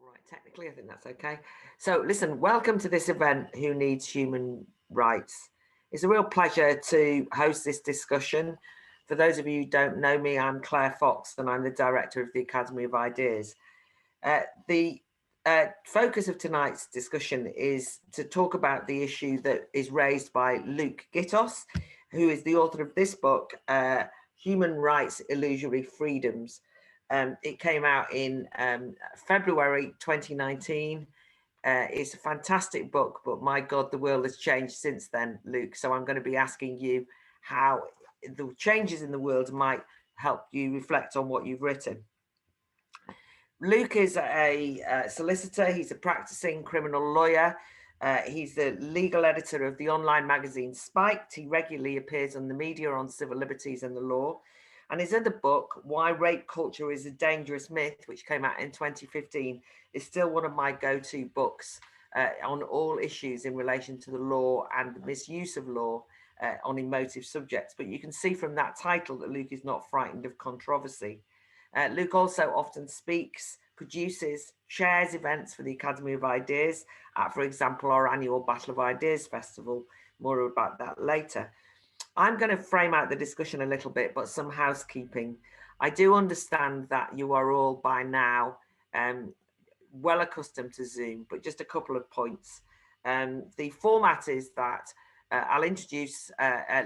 all right. Technically, I think that's okay. So, listen, welcome to this event, Who Needs Human Rights? It's a real pleasure to host this discussion. For those of you who don't know me, I'm Claire Fox and I'm the director of the Academy of Ideas. The focus of tonight's discussion is to talk about the issue that is raised by Luke Gittos, who is the author of this book, Human Rights Illusory Freedoms. It came out in February 2019. It's a fantastic book, but my God, the world has changed since then, Luke. So I'm going to be asking you how the changes in the world might help you reflect on what you've written. Luke is a solicitor. He's a practicing criminal lawyer. He's the legal editor of the online magazine Spiked. He regularly appears on the media on civil liberties and the law. And his other book, Why Rape Culture is a Dangerous Myth, which came out in 2015, is still one of my go-to books on all issues in relation to the law and misuse of law on emotive subjects. But you can see from that title that Luke is not frightened of controversy. Luke also often speaks, produces, chairs events for the Academy of Ideas at, for example, our annual Battle of Ideas Festival. More about that later. I'm going to frame out the discussion a little bit, but some housekeeping. I do understand that you are all by now well accustomed to Zoom, but just a couple of points. The format is that I'll introduce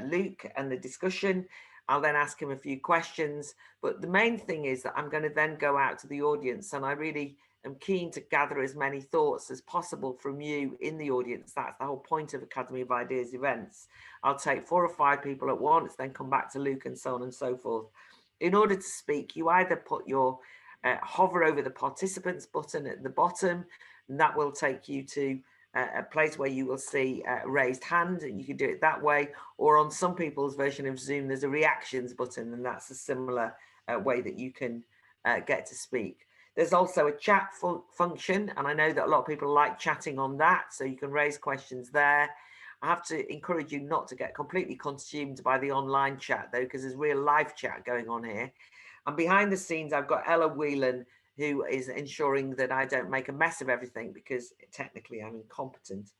Luke and the discussion. I'll then ask him a few questions, but the main thing is that I'm going to then go out to the audience, and I really am keen to gather as many thoughts as possible from you in the audience. That's the whole point of Academy of Ideas events. I'll take 4 or 5 people at once, then come back to Luke and so on and so forth. In order to speak, you either put your hover over the participants button at the bottom, and that will take you to a place where you will see a raised hand, and you can do it that way. Or on some people's version of Zoom, there's a reactions button, and that's a similar way that you can get to speak. There's also a chat function, and I know that a lot of people like chatting on that, so you can raise questions there. I have to encourage you not to get completely consumed by the online chat, though, because there's real live chat going on here. And behind the scenes, I've got Ella Whelan, who is ensuring that I don't make a mess of everything, because technically I'm incompetent.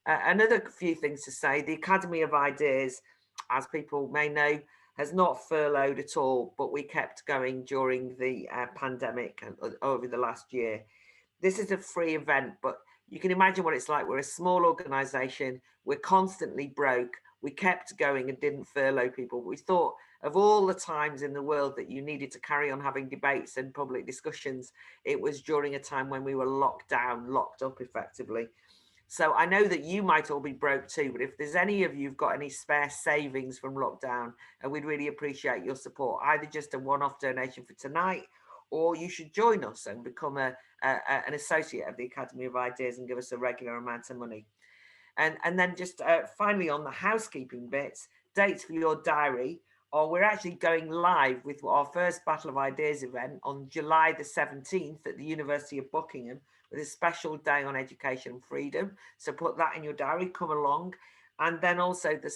Another few things to say: the Academy of Ideas, as people may know, has not furloughed at all, but we kept going during the pandemic over the last year. This is a free event, but you can imagine what it's like. We're a small organization. We're constantly broke. We kept going and didn't furlough people. We thought of all the times in the world that you needed to carry on having debates and public discussions, it was during a time when we were locked down, locked up effectively. So I know that you might all be broke too, but if there's any of you who've got any spare savings from lockdown, and we'd really appreciate your support, either just a one-off donation for tonight, or you should join us and become an associate of the Academy of Ideas and give us a regular amount of money. And then just finally on the housekeeping bits, dates for your diary, or we're actually going live with our first Battle of Ideas event on July the 17th at the University of Buckingham with a special day on education and freedom. So put that in your diary, come along. And then also the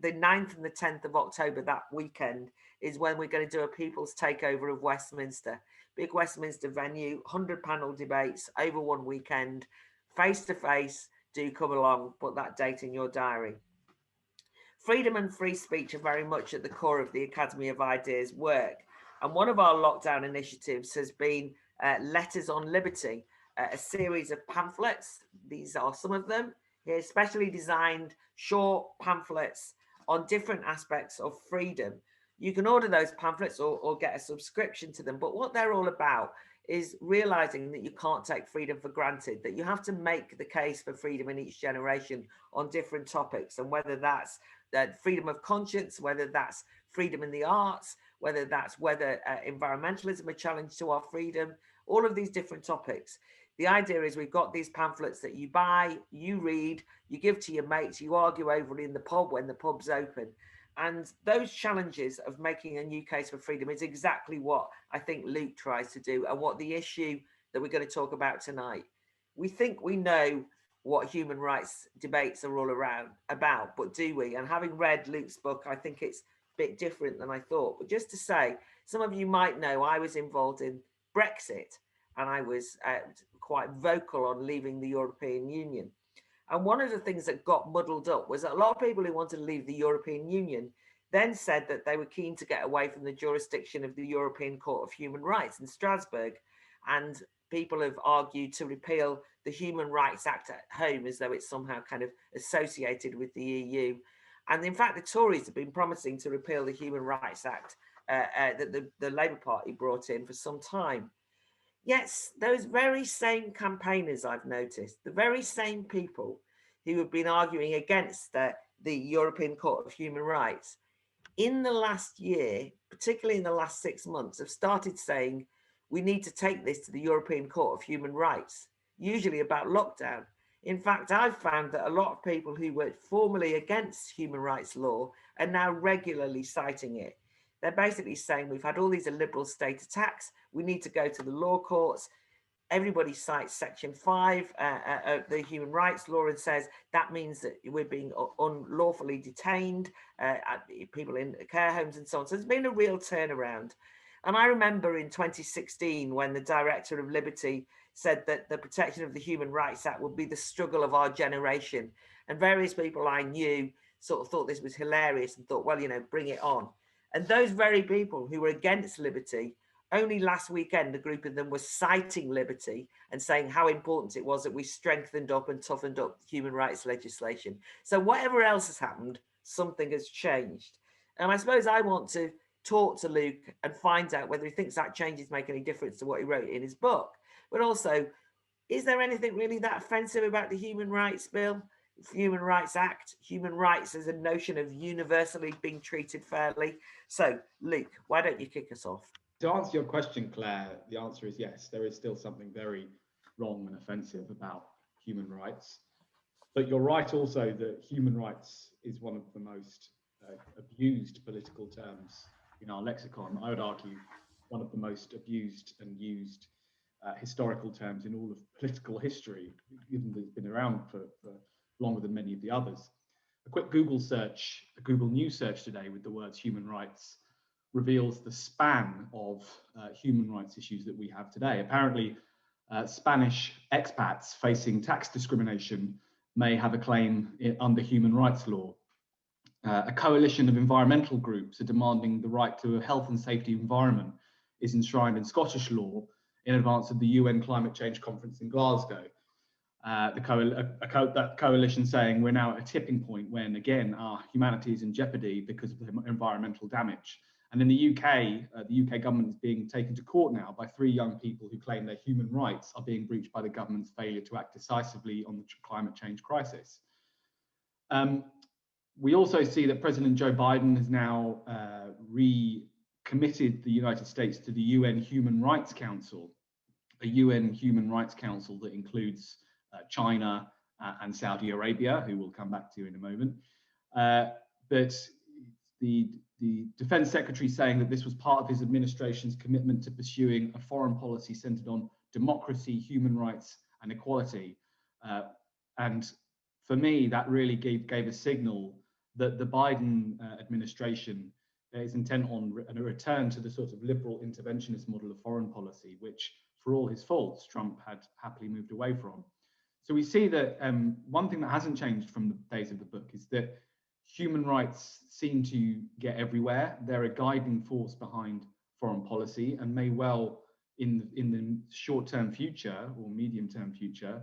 9th and the 10th of October, that weekend, is when we're going to do a People's Takeover of Westminster. Big Westminster venue, 100 panel debates over one weekend, face to face. Do come along, put that date in your diary. Freedom and free speech are very much at the core of the Academy of Ideas work. And one of our lockdown initiatives has been Letters on Liberty, a series of pamphlets. These are some of them here, specially designed short pamphlets on different aspects of freedom. You can order those pamphlets or get a subscription to them. But what they're all about is realizing that you can't take freedom for granted, that you have to make the case for freedom in each generation on different topics, and whether that's freedom of conscience, whether that's freedom in the arts, whether environmentalism a challenge to our freedom, all of these different topics. The idea is we've got these pamphlets that you buy, you read, you give to your mates, you argue over in the pub when the pub's open. And those challenges of making a new case for freedom is exactly what I think Luke tries to do, and what the issue that we're going to talk about tonight. We think we know what human rights debates are all about, but do we? And having read Luke's book, I think it's a bit different than I thought. But just to say, some of you might know I was involved in Brexit, and I was quite vocal on leaving the European Union. And one of the things that got muddled up was that a lot of people who wanted to leave the European Union then said that they were keen to get away from the jurisdiction of the European Court of Human Rights in Strasbourg. And people have argued to repeal the Human Rights Act at home as though it's somehow kind of associated with the EU. And in fact, the Tories have been promising to repeal the Human Rights Act that the Labour Party brought in for some time. Yes, those very same campaigners I've noticed, the very same people who have been arguing against the European Court of Human Rights, in the last year, particularly in the last 6 months, have started saying we need to take this to the European Court of Human Rights, usually about lockdown. In fact, I've found that a lot of people who were formerly against human rights law are now regularly citing it. They're basically saying we've had all these illiberal state attacks, we need to go to the law courts. Everybody cites Section 5 of the human rights law and says that means that we're being unlawfully detained, people in care homes and so on. So there's been a real turnaround. And I remember in 2016 when the Director of Liberty said that the protection of the Human Rights Act would be the struggle of our generation. And various people I knew sort of thought this was hilarious and thought, well, you know, bring it on. And those very people who were against liberty, only last weekend, a group of them was citing liberty and saying how important it was that we strengthened up and toughened up human rights legislation. So whatever else has happened, something has changed. And I suppose I want to talk to Luke and find out whether he thinks that changes make any difference to what he wrote in his book. But also, is there anything really that offensive about the Human Rights Bill, Human Rights Act, human rights as a notion of universally being treated fairly? So, Luke, why don't you kick us off? To answer your question, Claire, the answer is yes. There is still something very wrong and offensive about human rights. But you're right also that human rights is one of the most abused political terms in our lexicon. I would argue one of the most abused and used historical terms in all of political history, given that it's been around for longer than many of the others. A quick Google search, a Google News search today with the words human rights reveals the span of human rights issues that we have today. Apparently, Spanish expats facing tax discrimination may have a claim under human rights law. A coalition of environmental groups are demanding the right to a health and safety environment is enshrined in Scottish law in advance of the UN Climate Change Conference in Glasgow. That coalition saying we're now at a tipping point when, again, our humanity is in jeopardy because of the environmental damage. And in the UK government is being taken to court now by 3 young people who claim their human rights are being breached by the government's failure to act decisively on the climate change crisis. We also see that President Joe Biden has now recommitted the United States to the UN Human Rights Council, a UN Human Rights Council that includes China and Saudi Arabia, who we'll come back to in a moment. But the Defense Secretary saying that this was part of his administration's commitment to pursuing a foreign policy centered on democracy, human rights, and equality. And for me, that really gave a signal that the Biden administration is intent on a return to the sort of liberal interventionist model of foreign policy, which, for all his faults, Trump had happily moved away from. So we see that one thing that hasn't changed from the days of the book is that human rights seem to get everywhere. They're a guiding force behind foreign policy and may well, in the short-term future or medium-term future,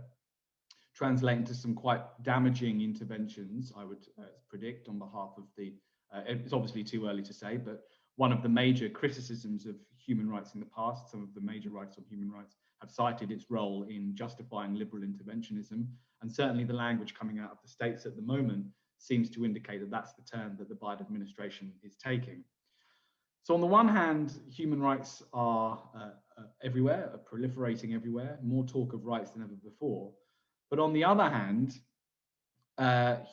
translate into some quite damaging interventions, I would predict, on behalf of the, it's obviously too early to say, but one of the major criticisms of human rights in the past, some of the major writers on human rights have cited its role in justifying liberal interventionism, and certainly the language coming out of the States at the moment seems to indicate that that's the turn that the Biden administration is taking. So on the one hand, human rights are everywhere, are proliferating everywhere, more talk of rights than ever before. But on the other hand,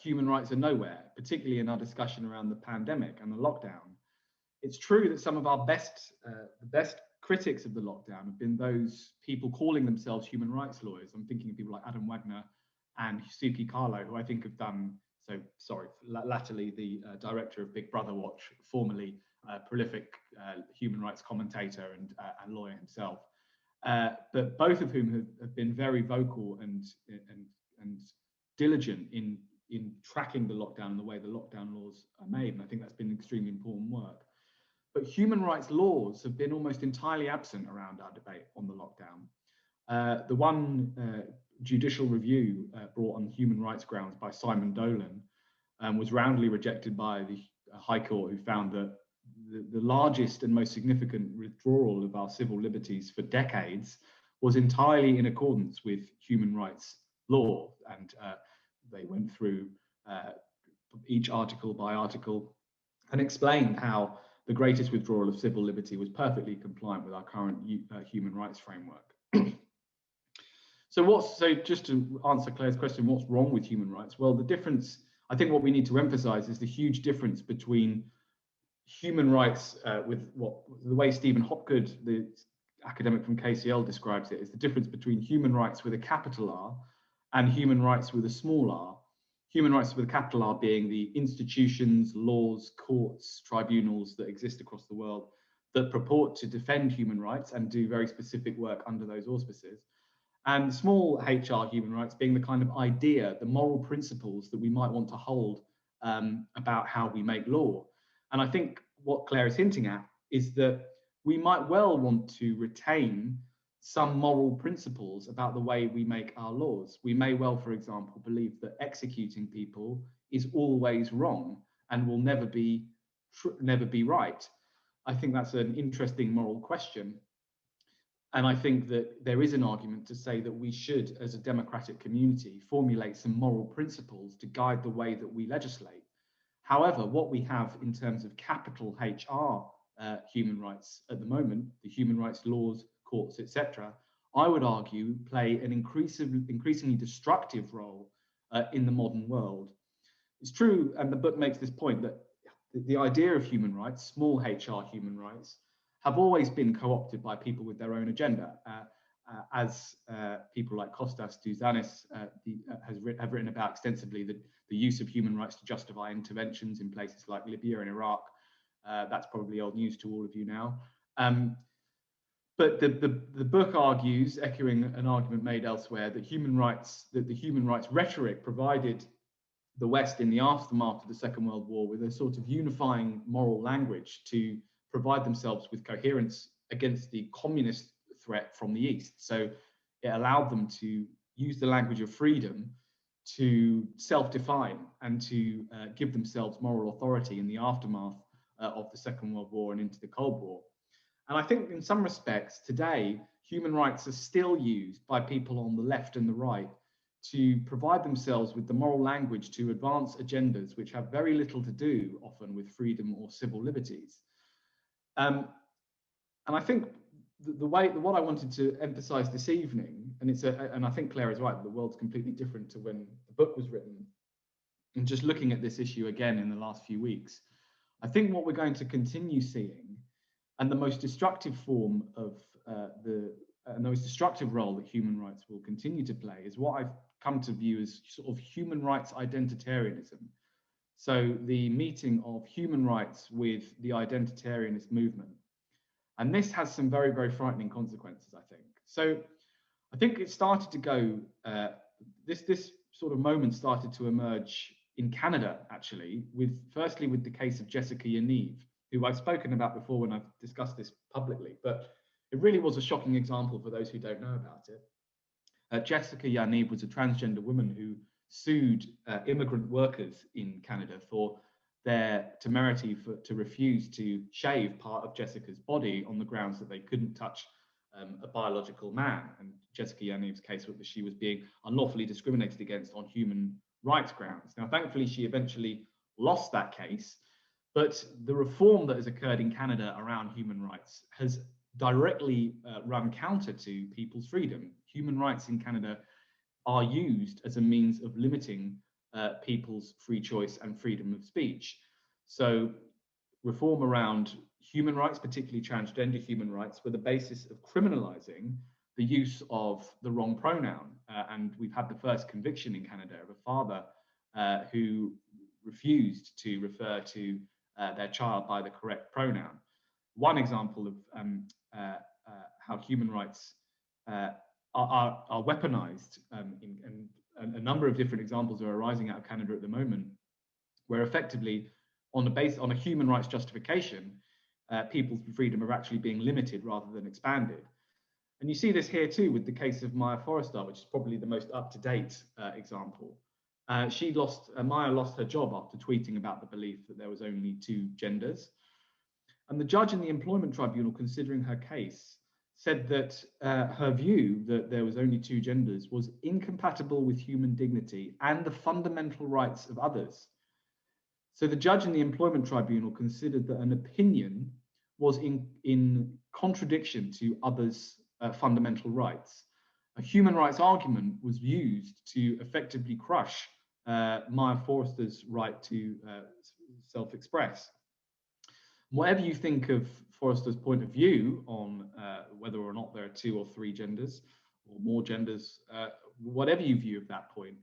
human rights are nowhere, particularly in our discussion around the pandemic and the lockdown. It's true that some of our the best critics of the lockdown have been those people calling themselves human rights lawyers. I'm thinking of people like Adam Wagner and Suki Carlo, who I think have done, latterly the director of Big Brother Watch, formerly a prolific human rights commentator and lawyer himself. but both of whom have been very vocal and diligent in tracking the lockdown and the way the lockdown laws are made. And I think that's been extremely important work. But human rights laws have been almost entirely absent around our debate on the lockdown. The one judicial review brought on human rights grounds by Simon Dolan was roundly rejected by the High Court, who found that the largest and most significant withdrawal of our civil liberties for decades was entirely in accordance with human rights law. And they went through each article by article and explained how the greatest withdrawal of civil liberty was perfectly compliant with our current human rights framework. So just to answer Claire's question, what's wrong with human rights? Well, the difference, I think what we need to emphasize is the huge difference between human rights with the way Stephen Hopgood, the academic from KCL, describes it, is the difference between human rights with a capital R and human rights with a small r. Human rights with a capital R being the institutions, laws, courts, tribunals that exist across the world that purport to defend human rights and do very specific work under those auspices. And small HR human rights being the kind of idea, the moral principles that we might want to hold about how we make law. And I think what Claire is hinting at is that we might well want to retain some moral principles about the way we make our laws. We may well, for example, believe that executing people is always wrong and will never be right. I think that's an interesting moral question. And I think that there is an argument to say that we should, as a democratic community, formulate some moral principles to guide the way that we legislate. However, what we have in terms of capital HR human rights at the moment, the human rights laws, courts, etc., I would argue play an increasingly destructive role in the modern world. It's true, and the book makes this point, that the idea of human rights, small HR human rights, have always been co-opted by people with their own agenda, as people like Kostas Douzanis have written about extensively, the use of human rights to justify interventions in places like Libya and Iraq. That's probably old news to all of you now. But the book argues, echoing an argument made elsewhere, that the human rights rhetoric provided the West in the aftermath of the Second World War with a sort of unifying moral language to provide themselves with coherence against the communist threat from the East. So it allowed them to use the language of freedom to self-define and to give themselves moral authority in the aftermath of the Second World War and into the Cold War. And I think in some respects today, human rights are still used by people on the left and the right to provide themselves with the moral language to advance agendas which have very little to do often with freedom or civil liberties. And I think what I wanted to emphasize this evening, and I think Claire is right, the world's completely different to when the book was written. And just looking at this issue again in the last few weeks, I think what we're going to continue seeing, and the most destructive form of the most destructive role that human rights will continue to play, is what I've come to view as sort of human rights identitarianism. So the meeting of human rights with the identitarianist movement. And this has some very, very frightening consequences, I think. So I think it started to go, this sort of moment started to emerge in Canada, actually, firstly with the case of Jessica Yaniv, who I've spoken about before when I've discussed this publicly, but it really was a shocking example for those who don't know about it. Jessica Yaniv was a transgender woman who sued immigrant workers in Canada for their temerity to refuse to shave part of Jessica's body on the grounds that they couldn't touch a biological man. And Jessica Yaniv's case was that she was being unlawfully discriminated against on human rights grounds. Now, thankfully, she eventually lost that case, but the reform that has occurred in Canada around human rights has directly run counter to people's freedom. Human rights in Canada are used as a means of limiting people's free choice and freedom of speech. So reform around human rights, particularly transgender human rights, were the basis of criminalizing the use of the wrong pronoun. And we've had the first conviction in Canada of a father who refused to refer to their child by the correct pronoun. One example of how human rights are weaponized. And a number of different examples are arising out of Canada at the moment, where effectively, on a human rights justification, people's freedom are actually being limited rather than expanded. And you see this here too with the case of Maya Forrester, which is probably the most up-to-date example. Maya lost her job after tweeting about the belief that there was only 2 genders. And the judge in the employment tribunal, considering her case, said that her view that there was only 2 genders was incompatible with human dignity and the fundamental rights of others. So the judge in the employment tribunal considered that an opinion was in contradiction to others' fundamental rights. A human rights argument was used to effectively crush Maya Forrester's right to self-express. Whatever you think of Forrester's point of view on whether or not there are 2 or 3 genders or more genders, whatever you view of that point,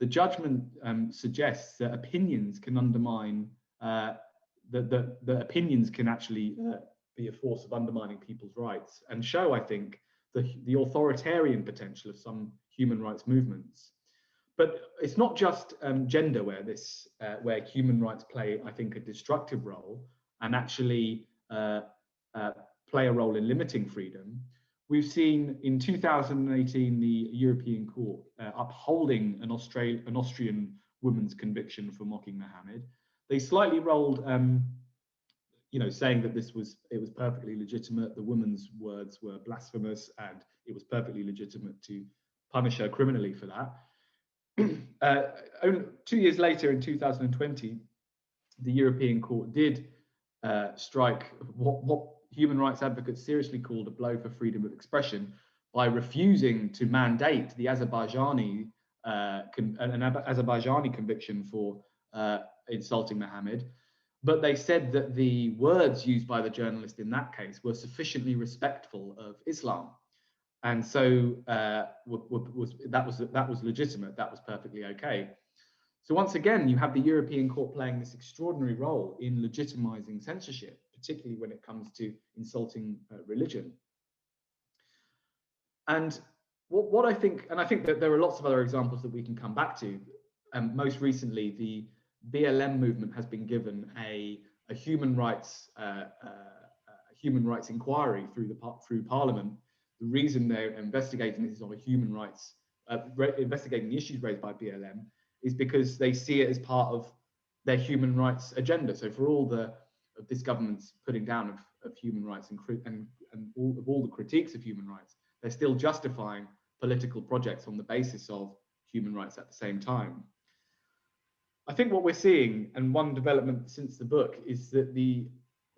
the judgment suggests that opinions can undermine, that opinions can actually be a force of undermining people's rights, and show, I think, the authoritarian potential of some human rights movements. But it's not just gender where human rights play, I think, a destructive role and actually play a role in limiting freedom. We've seen in 2018 the European Court upholding an Austrian woman's conviction for mocking Mohammed. They slightly rolled, saying that it was perfectly legitimate. The woman's words were blasphemous, and it was perfectly legitimate to punish her criminally for that. 2 years later, in 2020, the European Court did strike what human rights advocates seriously called a blow for freedom of expression by refusing to mandate the Azerbaijani conviction for insulting Mohammed. But they said that the words used by the journalist in that case were sufficiently respectful of Islam, and so that was legitimate. That was perfectly okay. So once again, you have the European Court playing this extraordinary role in legitimizing censorship, particularly when it comes to insulting religion. And what I think, and I think that there are lots of other examples that we can come back to. Most recently, the BLM movement has been given a human rights inquiry through Parliament. The reason they're investigating this on a human rights, investigating the issues raised by BLM, is because they see it as part of their human rights agenda. So for all of this government's putting down of human rights and all the critiques of human rights, they're still justifying political projects on the basis of human rights at the same time. I think what we're seeing, and one development since the book, is that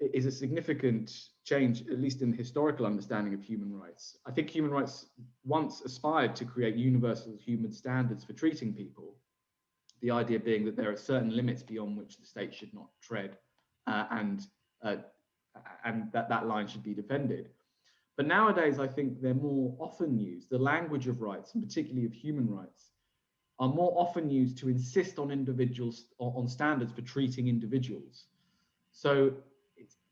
is a significant change, at least in the historical understanding of human rights. I think human rights once aspired to create universal human standards for treating people. The idea being that there are certain limits beyond which the state should not tread, and that line should be defended. But nowadays, I think they're more often used. The language of rights, and particularly of human rights, are more often used to insist on individuals, on standards for treating individuals. So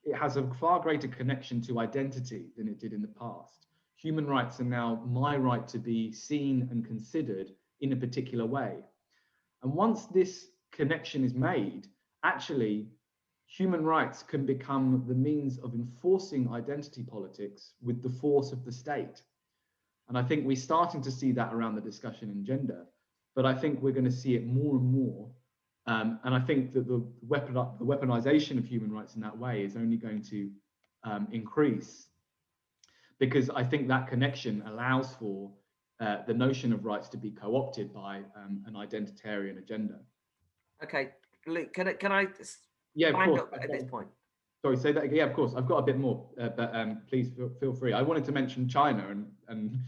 it has a far greater connection to identity than it did in the past. Human rights are now my right to be seen and considered in a particular way. And once this connection is made, actually, human rights can become the means of enforcing identity politics with the force of the state. And I think we're starting to see that around the discussion in gender, but I think we're going to see it more and more. And I think that the weaponization of human rights in that way is only going to increase, because I think that connection allows for the notion of rights to be co-opted by an identitarian agenda. Okay, Luke, can I of course. up at this point? Sorry, say that again. Yeah, of course. I've got a bit more, but please feel free. I wanted to mention China and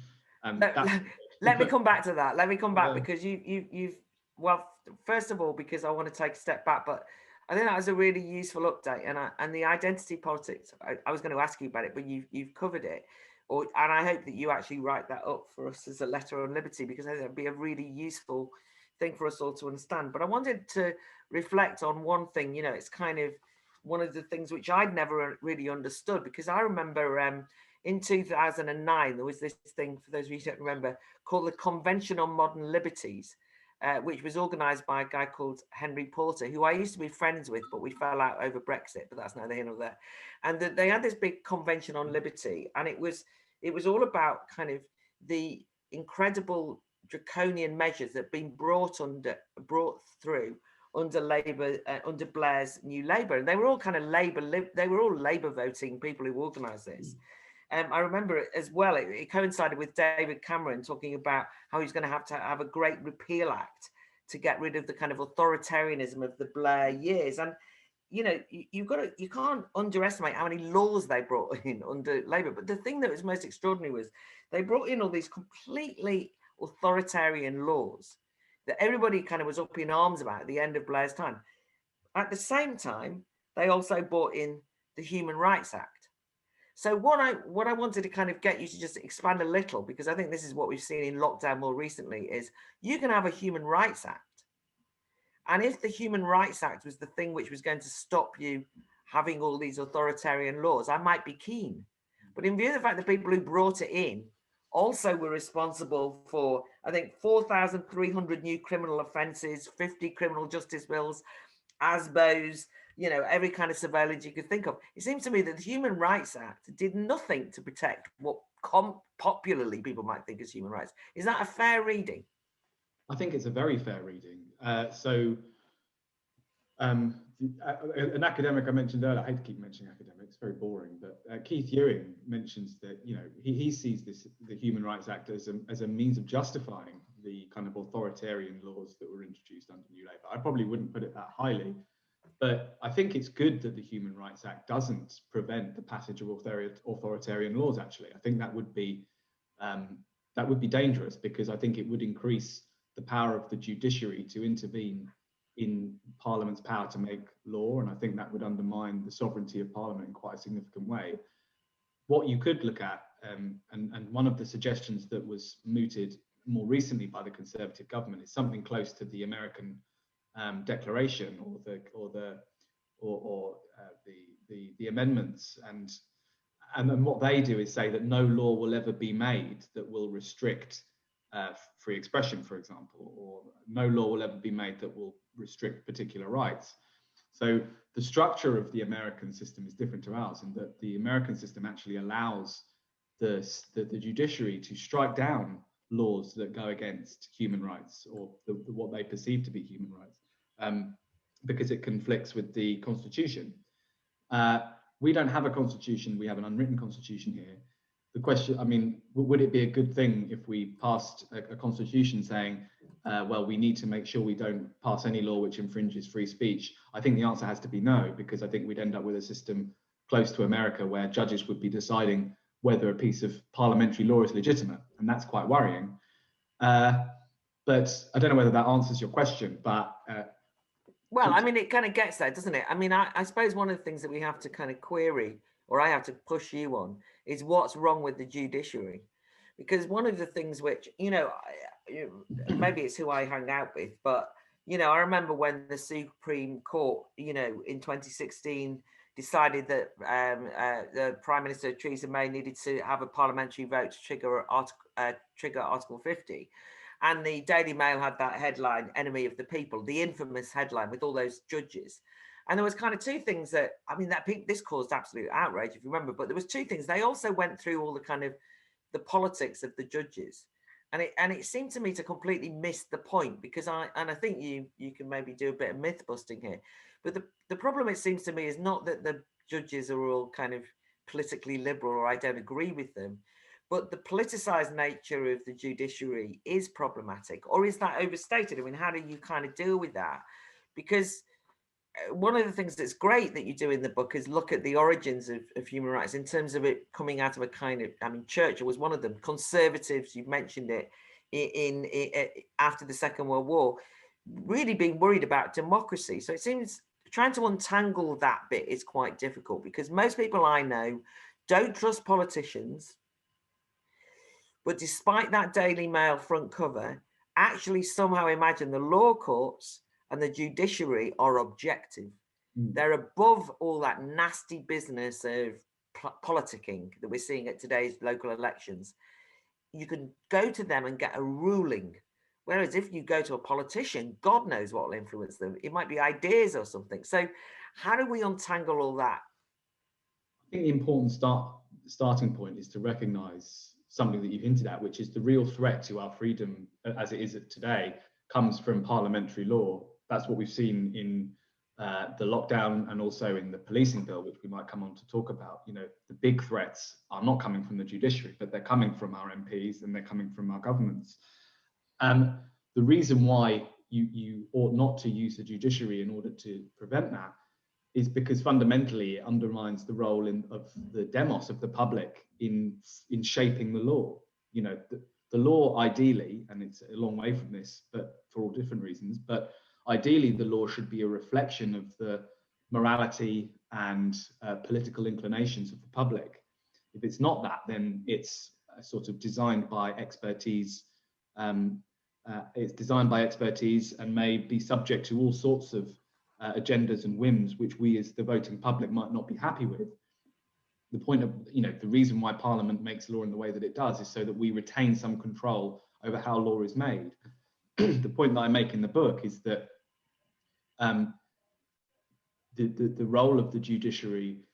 let me come back to that. Let me come back because you've well, first of all, because I want to take a step back, but I think that was a really useful update, and the identity politics. I was going to ask you about it, but you've covered it. And I hope that you actually write that up for us as a letter on liberty, because I think it'd be a really useful thing for us all to understand. But I wanted to reflect on one thing. It's kind of one of the things which I'd never really understood, because I remember in 2009, there was this thing, for those of you who don't remember, called the Convention on Modern Liberties, which was organised by a guy called Henry Porter, who I used to be friends with, but we fell out over Brexit, but that's neither here nor there. And they had this big convention on liberty, and it was all about kind of the incredible draconian measures that have been brought through under Labour, under Blair's New Labour, and they were all kind of they were all Labour voting people who organised this. I remember it as well. It coincided with David Cameron talking about how he's going to have a great repeal act to get rid of the kind of authoritarianism of the Blair years. And you know, you can't underestimate how many laws they brought in under Labour. But the thing that was most extraordinary was they brought in all these completely authoritarian laws that everybody kind of was up in arms about at the end of Blair's time. At the same time, they also brought in the Human Rights Act. So what I wanted to kind of get you to just expand a little, because I think this is what we've seen in lockdown more recently, is you can have a Human Rights Act. And if the Human Rights Act was the thing which was going to stop you having all these authoritarian laws, I might be keen. But in view of the fact that people who brought it in also were responsible for, I think, 4,300 new criminal offences, 50 criminal justice bills, ASBOs, you know, every kind of surveillance you could think of. It seems to me that the Human Rights Act did nothing to protect what popularly people might think is human rights. Is that a fair reading? I think it's a very fair reading. An academic I mentioned earlier, I hate to keep mentioning academics, it's very boring, but Keith Ewing mentions that, you know, he sees the Human Rights Act as a means of justifying the kind of authoritarian laws that were introduced under New Labour. I probably wouldn't put it that highly, but I think it's good that the Human Rights Act doesn't prevent the passage of authoritarian laws. Actually, I think that would be dangerous, because I think it would increase the power of the judiciary to intervene in Parliament's power to make law, and I think that would undermine the sovereignty of Parliament in quite a significant way. What you could look at, and one of the suggestions that was mooted more recently by the Conservative government, is something close to the American Declaration or the amendments, and then what they do is say that no law will ever be made that will restrict free expression, for example, or no law will ever be made that will restrict particular rights. So the structure of the American system is different to ours, in that the American system actually allows the judiciary to strike down laws that go against human rights, or what they perceive to be human rights, because it conflicts with the Constitution. We don't have a constitution, we have an unwritten constitution here. The question, I mean, would it be a good thing if we passed a constitution saying, well, we need to make sure we don't pass any law which infringes free speech? I think the answer has to be no, because I think we'd end up with a system close to America where judges would be deciding whether a piece of parliamentary law is legitimate, and that's quite worrying. But I don't know whether that answers your question, but... well, I mean, it kind of gets there, doesn't it? I mean, I suppose one of the things that we have to kind of query, or I have to push you on, is what's wrong with the judiciary. Because one of the things which, you know, maybe it's who I hang out with, but, you know, I remember when the Supreme Court, you know, in 2016 decided that the Prime Minister Theresa May needed to have a parliamentary vote to trigger Article 50. And the Daily Mail had that headline, "Enemy of the People," the infamous headline with all those judges. And there was kind of two things that, I mean, this caused absolute outrage, if you remember, but there was two things. They also went through all the kind of the politics of the judges. And it seemed to me to completely miss the point, because I think you can maybe do a bit of myth busting here. But the problem, it seems to me, is not that the judges are all kind of politically liberal or I don't agree with them, but the politicized nature of the judiciary is problematic. Or is that overstated? I mean, how do you kind of deal with that? Because one of the things that's great that you do in the book is look at the origins of human rights in terms of it coming out of a kind of, I mean, Churchill was one of them. Conservatives, you've mentioned it, in after the Second World War, really being worried about democracy. So it seems trying to untangle that bit is quite difficult, because most people I know don't trust politicians, but despite that Daily Mail front cover, actually somehow imagine the law courts and the judiciary are objective. They're above all that nasty business of politicking that we're seeing at today's local elections, you can go to them and get a ruling. Whereas if you go to a politician, God knows what will influence them. It might be ideas or something. So how do we untangle all that? I think the important starting point is to recognise something that you've hinted at, which is the real threat to our freedom as it is today comes from parliamentary law. That's what we've seen in the lockdown and also in the policing bill, which we might come on to talk about. You know, the big threats are not coming from the judiciary, but they're coming from our MPs and they're coming from our governments. The reason why you ought not to use the judiciary in order to prevent that is because fundamentally it undermines the role of the demos, of the public, in shaping the law. You know, the law ideally, and it's a long way from this, but for all different reasons, but ideally the law should be a reflection of the morality and political inclinations of the public. If it's not that, then it's sort of designed by expertise. It's designed by expertise and may be subject to all sorts of agendas and whims, which we as the voting public might not be happy with. The point of, you know, the reason why Parliament makes law in the way that it does is so that we retain some control over how law is made. The point that I make in the book is that the role of the judiciary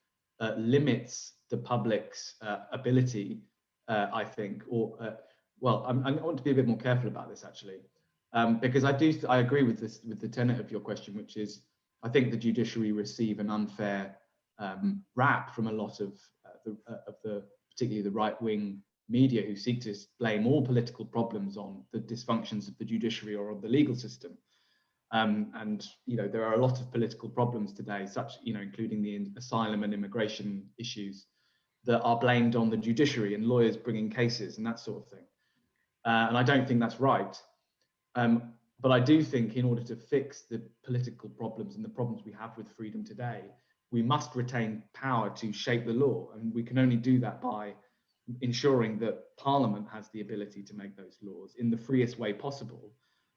limits the public's ability, I think, or well, I want to be a bit more careful about this actually, because I agree with this, with the tenet of your question, which is I think the judiciary receive an unfair rap from a lot of the particularly the right-wing media, who seek to blame all political problems on the dysfunctions of the judiciary or on the legal system. And you know, there are a lot of political problems today, such, you know, including the asylum and immigration issues, that are blamed on the judiciary and lawyers bringing cases and that sort of thing. And I don't think that's right. But I do think in order to fix the political problems and the problems we have with freedom today, we must retain power to shape the law. And we can only do that by ensuring that Parliament has the ability to make those laws in the freest way possible.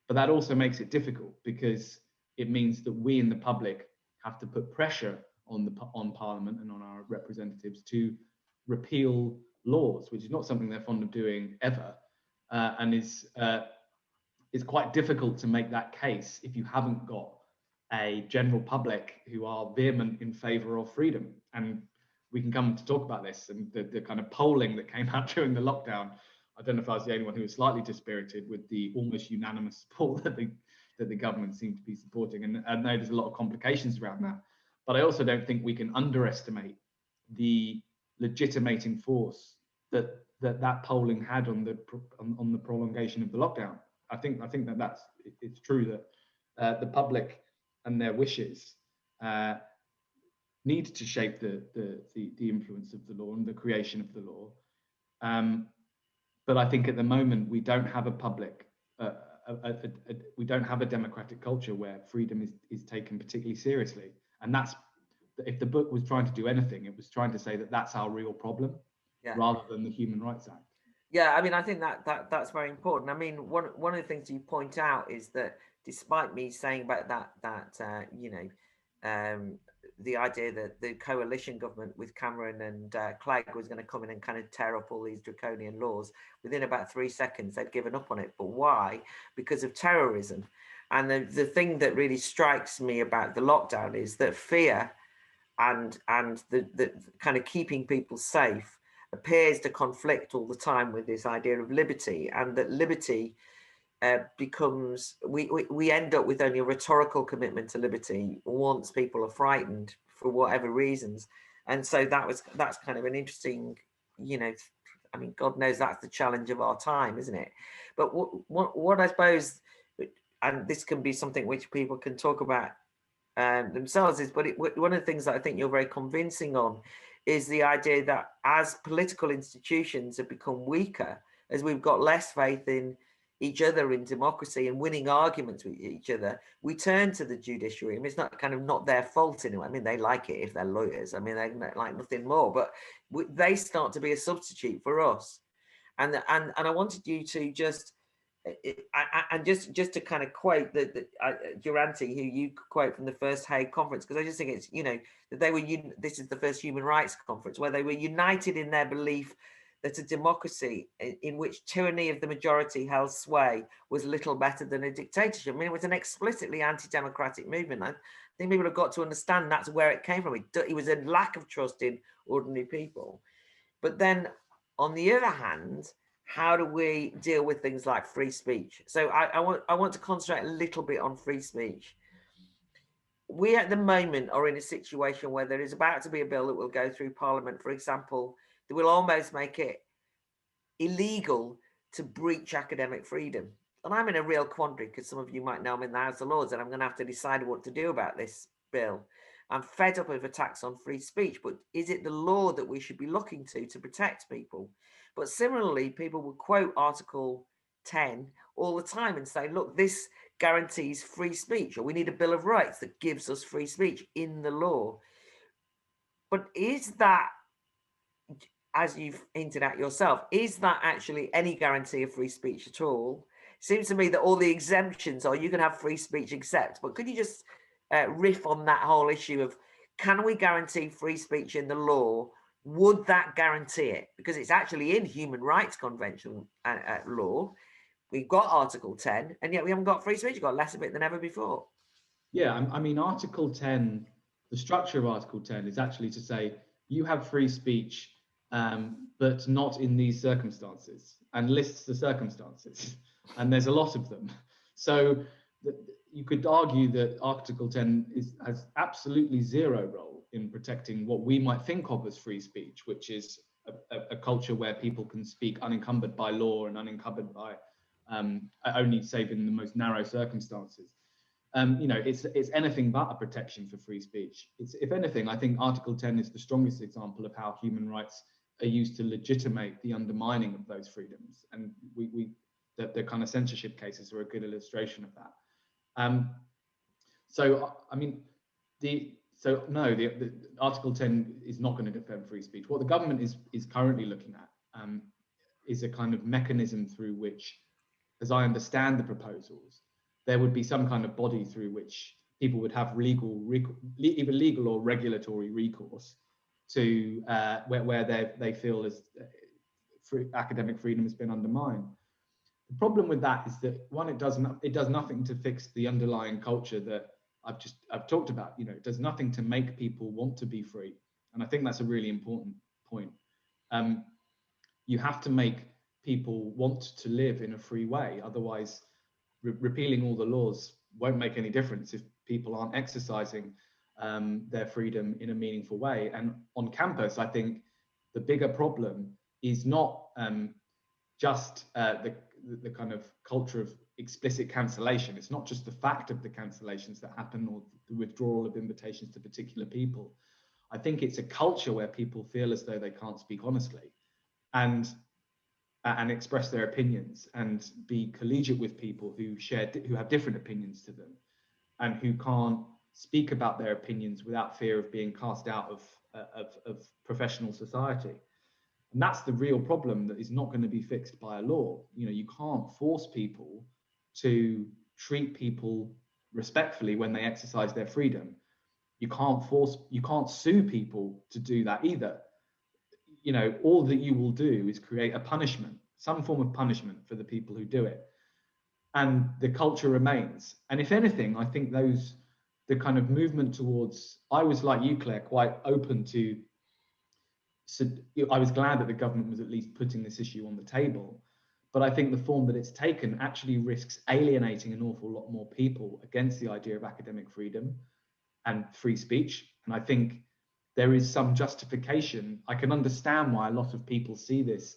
But that also makes it difficult because it means that we in the public have to put pressure on Parliament and on our representatives to repeal laws, which is not something they're fond of doing ever, and is quite difficult to make that case if you haven't got a general public who are vehement in favour of freedom. And we can come to talk about this and the kind of polling that came out during the lockdown. I don't know if I was the only one who was slightly dispirited with the almost unanimous support that the government seemed to be supporting. And I know there's a lot of complications around that. But I also don't think we can underestimate the legitimating force that polling had on the prolongation of the lockdown. I think that it's true that the public and their wishes need to shape the influence of the law and the creation of the law. But I think at the moment we don't have a public, we don't have a democratic culture where freedom is taken particularly seriously. And that's, if the book was trying to do anything, it was trying to say that that's our real problem, rather than the Human Rights Act. Yeah, I mean, I think that's very important. I mean, one of the things you point out is that despite me saying about that you know, the idea that the coalition government with Cameron and Clegg was going to come in and kind of tear up all these draconian laws, within about 3 seconds they'd given up on it. But why? Because of terrorism. And the thing that really strikes me about the lockdown is that fear and the kind of keeping people safe appears to conflict all the time with this idea of liberty, and that liberty becomes, we end up with only a rhetorical commitment to liberty once people are frightened for whatever reasons. And so that's kind of an interesting, you know, I mean, God knows that's the challenge of our time, isn't it? But what I suppose, and this can be something which people can talk about themselves, is, but one of the things that I think you're very convincing on is the idea that as political institutions have become weaker, as we've got less faith in each other in democracy and winning arguments with each other, we turn to the judiciary. I mean, it's not kind of not their fault anyway. I mean, they like it if they're lawyers. I mean, they like nothing more, but they start to be a substitute for us. And I wanted you to just And just to kind of quote Durante, who you quote from the first Hague conference, because I just think it's, that they were, this is the first human rights conference where they were united in their belief that a democracy in which tyranny of the majority held sway was little better than a dictatorship. I mean, it was an explicitly anti-democratic movement. I think people have got to understand that's where it came from. It was a lack of trust in ordinary people. But then on the other hand, how do we deal with things like free speech? So I want to concentrate a little bit on free speech. We at the moment are in a situation where there is about to be a bill that will go through Parliament, for example, that will almost make it illegal to breach academic freedom. And I'm in a real quandary, because some of you might know I'm in the House of Lords and I'm going to have to decide what to do about this bill. I'm fed up of attacks on free speech, but is it the law that we should be looking to protect people? But similarly, people will quote Article 10 all the time and say, look, this guarantees free speech, or we need a Bill of Rights that gives us free speech in the law. But is that, as you've hinted at yourself, is that actually any guarantee of free speech at all? It seems to me that all the exemptions are, you can have free speech except, but could you just riff on that whole issue of, can we guarantee free speech in the law? Would that guarantee it? Because it's actually in Human Rights Convention law. We've got Article 10, and yet we haven't got free speech. We've got less of it than ever before. Yeah, I mean, Article 10, the structure of Article 10 is actually to say you have free speech, but not in these circumstances, and lists the circumstances, and there's a lot of them. So you could argue that Article 10 has absolutely zero role in protecting what we might think of as free speech, which is a culture where people can speak unencumbered by law and unencumbered by only save in the most narrow circumstances. It's anything but a protection for free speech. If anything, I think Article 10 is the strongest example of how human rights are used to legitimate the undermining of those freedoms, and the kind of censorship cases are a good illustration of that. The Article 10 is not going to defend free speech. What the government is currently looking at is a kind of mechanism through which, as I understand the proposals, there would be some kind of body through which people would have either legal or regulatory recourse to where they feel as academic freedom has been undermined. The problem with that is that, one, it does nothing to fix the underlying culture that I've talked about. It does nothing to make people want to be free, and I think that's a really important point. You have to make people want to live in a free way, otherwise repealing all the laws won't make any difference if people aren't exercising their freedom in a meaningful way. And on campus, I think the bigger problem is not just the kind of culture of explicit cancellation. It's not just the fact of the cancellations that happen or the withdrawal of invitations to particular people. I think it's a culture where people feel as though they can't speak honestly and express their opinions and be collegiate with people who have different opinions to them, and who can't speak about their opinions without fear of being cast out of professional society. And that's the real problem that is not going to be fixed by a law. You can't force people to treat people respectfully when they exercise their freedom. You can't sue people to do that either. All that you will do is create a punishment, some form of punishment for the people who do it. And the culture remains. And if anything, I think the kind of movement towards, I was like you, Claire, quite open to, so I was glad that the government was at least putting this issue on the table. But I think the form that it's taken actually risks alienating an awful lot more people against the idea of academic freedom and free speech. And I think there is some justification. I can understand why a lot of people see this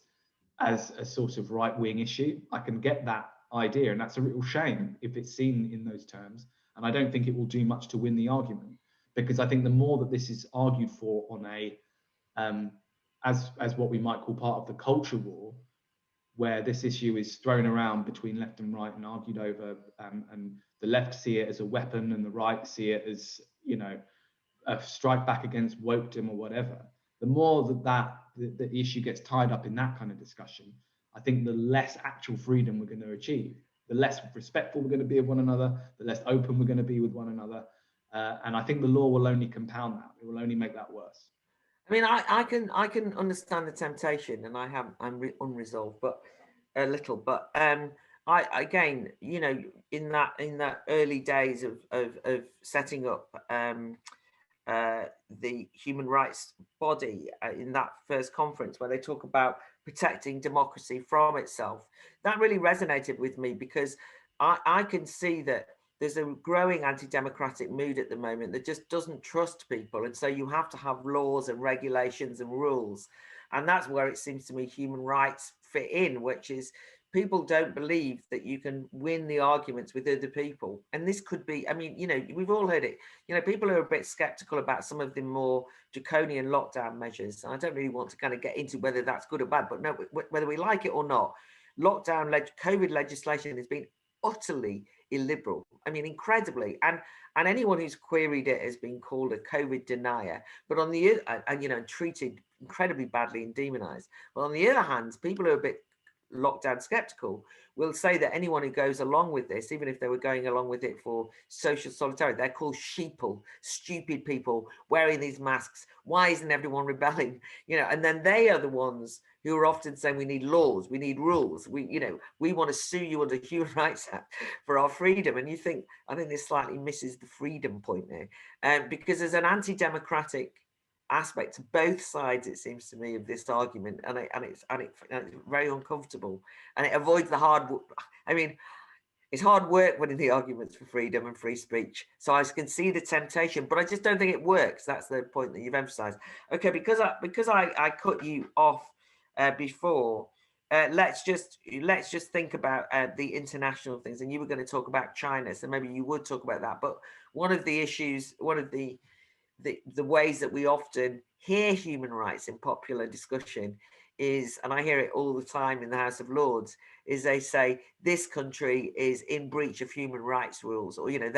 as a sort of right-wing issue. I can get that idea, and that's a real shame if it's seen in those terms. And I don't think it will do much to win the argument, because I think the more that this is argued for on a as what we might call part of the culture war, where this issue is thrown around between left and right and argued over, and the left see it as a weapon and the right see it as, a strike back against wokedom or whatever, the more that the issue gets tied up in that kind of discussion, I think the less actual freedom we're going to achieve, the less respectful we're going to be of one another, the less open we're going to be with one another. And I think the law will only compound that. It will only make that worse. I mean, I can understand the temptation, and I'm unresolved, but a little. But I again, you know, in that early days of setting up the human rights body in that first conference, where they talk about protecting democracy from itself, that really resonated with me, because I can see that there's a growing anti-democratic mood at the moment that just doesn't trust people, and so you have to have laws and regulations and rules, and that's where it seems to me human rights fit in, which is people don't believe that you can win the arguments with other people. And this could be, I mean, you know, we've all heard it, you know, people are a bit skeptical about some of the more draconian lockdown measures, and I don't really want to kind of get into whether that's good or bad, but no, whether we like it or not, COVID legislation has been utterly illiberal. I mean, incredibly, and anyone who's queried it has been called a COVID denier. But on the and you know, treated incredibly badly and demonized. But on the other hand, people who are a bit lockdown skeptical will say that anyone who goes along with this, even if they were going along with it for social solidarity, they're called sheeple, stupid people wearing these masks. Why isn't everyone rebelling? You know, and then they are the ones who are often saying we need laws, we need rules, we want to sue you under Human Rights Act for our freedom. And you think, I think this slightly misses the freedom point there, because there's an anti-democratic aspect to both sides, it seems to me, of this argument, and it's very uncomfortable, and it avoids the hard. I mean, it's hard work winning the arguments for freedom and free speech. So I can see the temptation, but I just don't think it works. That's the point that you've emphasised. Okay, because I cut you off before. Let's just think about the international things, and you were going to talk about China, so maybe you would talk about that. But one of the issues, one of the ways that we often hear human rights in popular discussion is, and I hear it all the time in the House of Lords, is they say this country is in breach of human rights rules, or you know,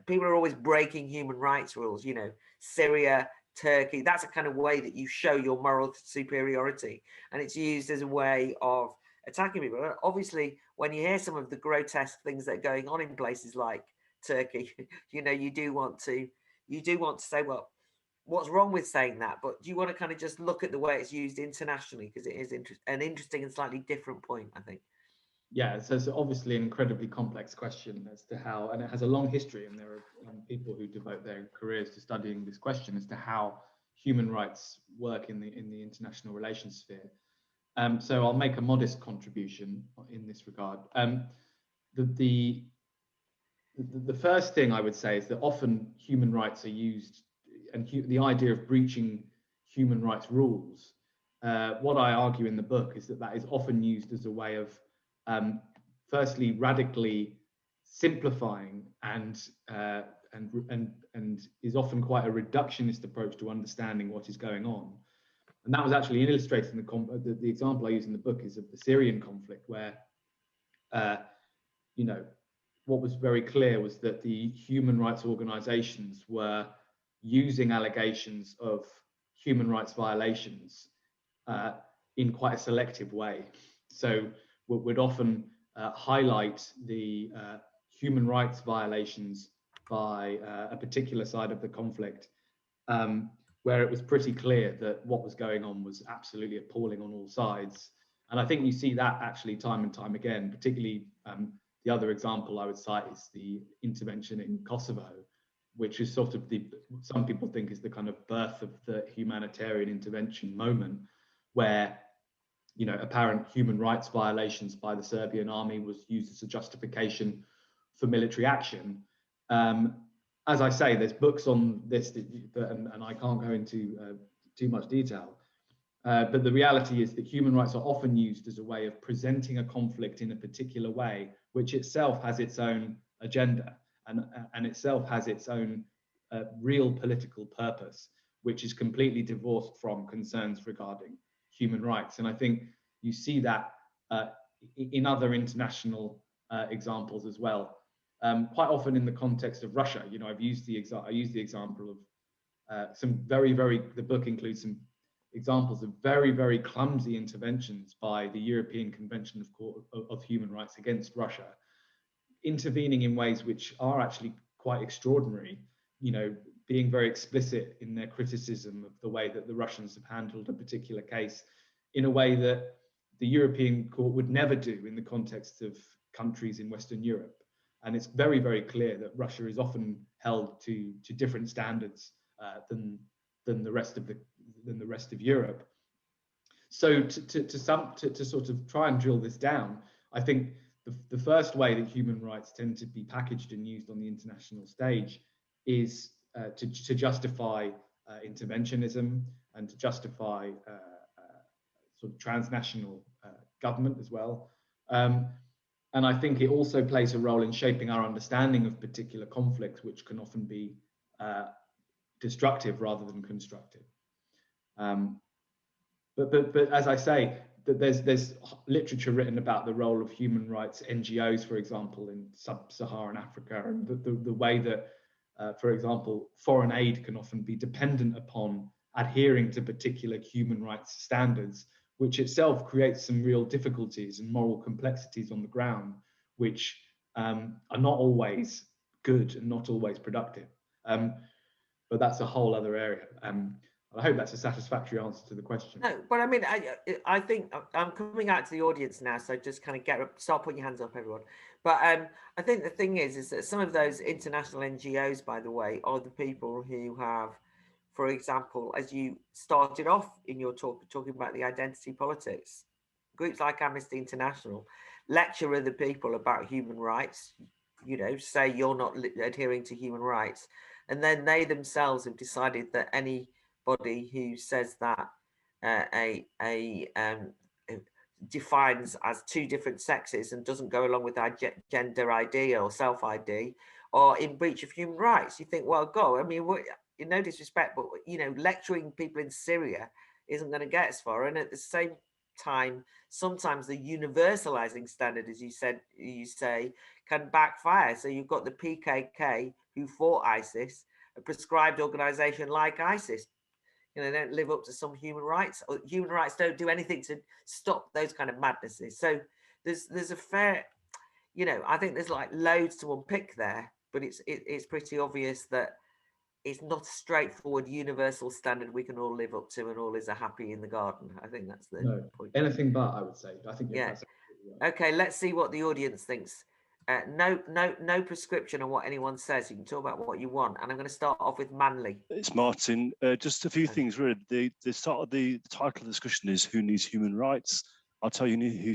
people are always breaking human rights rules. You know, Syria, Turkey. That's a kind of way that you show your moral superiority, and it's used as a way of attacking people. Obviously, when you hear some of the grotesque things that are going on in places like Turkey, you know, you do want to say, well, what's wrong with saying that? But do you want to kind of just look at the way it's used internationally, because it is an interesting and slightly different point, I think. Yeah, so it's obviously an incredibly complex question as to how, and it has a long history, and there are people who devote their careers to studying this question as to how human rights work in the international relations sphere. So I'll make a modest contribution in this regard. The first thing I would say is that often human rights are used, and the idea of breaching human rights rules, what I argue in the book is that is often used as a way of firstly radically simplifying and is often quite a reductionist approach to understanding what is going on. And that was actually illustrated in the example I use in the book is of the Syrian conflict, where you know, what was very clear was that the human rights organizations were using allegations of human rights violations in quite a selective way. So would often highlight the human rights violations by a particular side of the conflict, where it was pretty clear that what was going on was absolutely appalling on all sides. And I think you see that actually time and time again, particularly the other example I would cite is the intervention in Kosovo, which is sort of some people think is the kind of birth of the humanitarian intervention moment, where, you know, apparent human rights violations by the Serbian army was used as a justification for military action. As I say, there's books on this, and I can't go into too much detail. But the reality is that human rights are often used as a way of presenting a conflict in a particular way, which itself has its own agenda and itself has its own real political purpose, which is completely divorced from concerns regarding human rights. And I think you see that in other international examples as well. Quite often in the context of Russia, you know, I use the example of some the book includes some examples of very, very clumsy interventions by the European Convention of Human Rights against Russia, intervening in ways which are actually quite extraordinary, being very explicit in their criticism of the way that the Russians have handled a particular case in a way that the European Court would never do in the context of countries in Western Europe. And it's very, very clear that Russia is often held to different standards than the rest of Europe. So to sort of try and drill this down, I think the first way that human rights tend to be packaged and used on the international stage is to justify interventionism and to justify sort of transnational government as well. And I think it also plays a role in shaping our understanding of particular conflicts, which can often be destructive rather than constructive. But as I say, that there's literature written about the role of human rights NGOs, for example, in sub-Saharan Africa, and the way that, for example, foreign aid can often be dependent upon adhering to particular human rights standards, which itself creates some real difficulties and moral complexities on the ground, which are not always good and not always productive. But that's a whole other area. I hope that's a satisfactory answer to the question. No, but I mean, I think I'm coming out to the audience now, so just kind of start putting your hands up, everyone. But I think the thing is that some of those international NGOs, by the way, are the people who have, for example, as you started off in your talk, talking about the identity politics, groups like Amnesty International lecture other people about human rights, say you're not adhering to human rights. And then they themselves have decided that anybody who says that defines as two different sexes and doesn't go along with that gender ID or self ID or in breach of human rights, you think, well, go. I mean, no disrespect, but lecturing people in Syria isn't going to get us far. And at the same time, sometimes the universalizing standard, as you say, can backfire. So you've got the PKK who fought ISIS, a prescribed organization like ISIS. They don't live up to some human rights, or human rights don't do anything to stop those kind of madnesses. So there's a fair, I think there's like loads to unpick there, but it's pretty obvious that it's not a straightforward universal standard we can all live up to and all is a happy in the garden. I think that's the point. Anything but, I would say. I think that's right. Okay, let's see what the audience thinks. No prescription on what anyone says. You can talk about what you want. And I'm going to start off with Manly. It's Martin. Just a few things, really. The title of the discussion is Who Needs Human Rights? I'll tell you who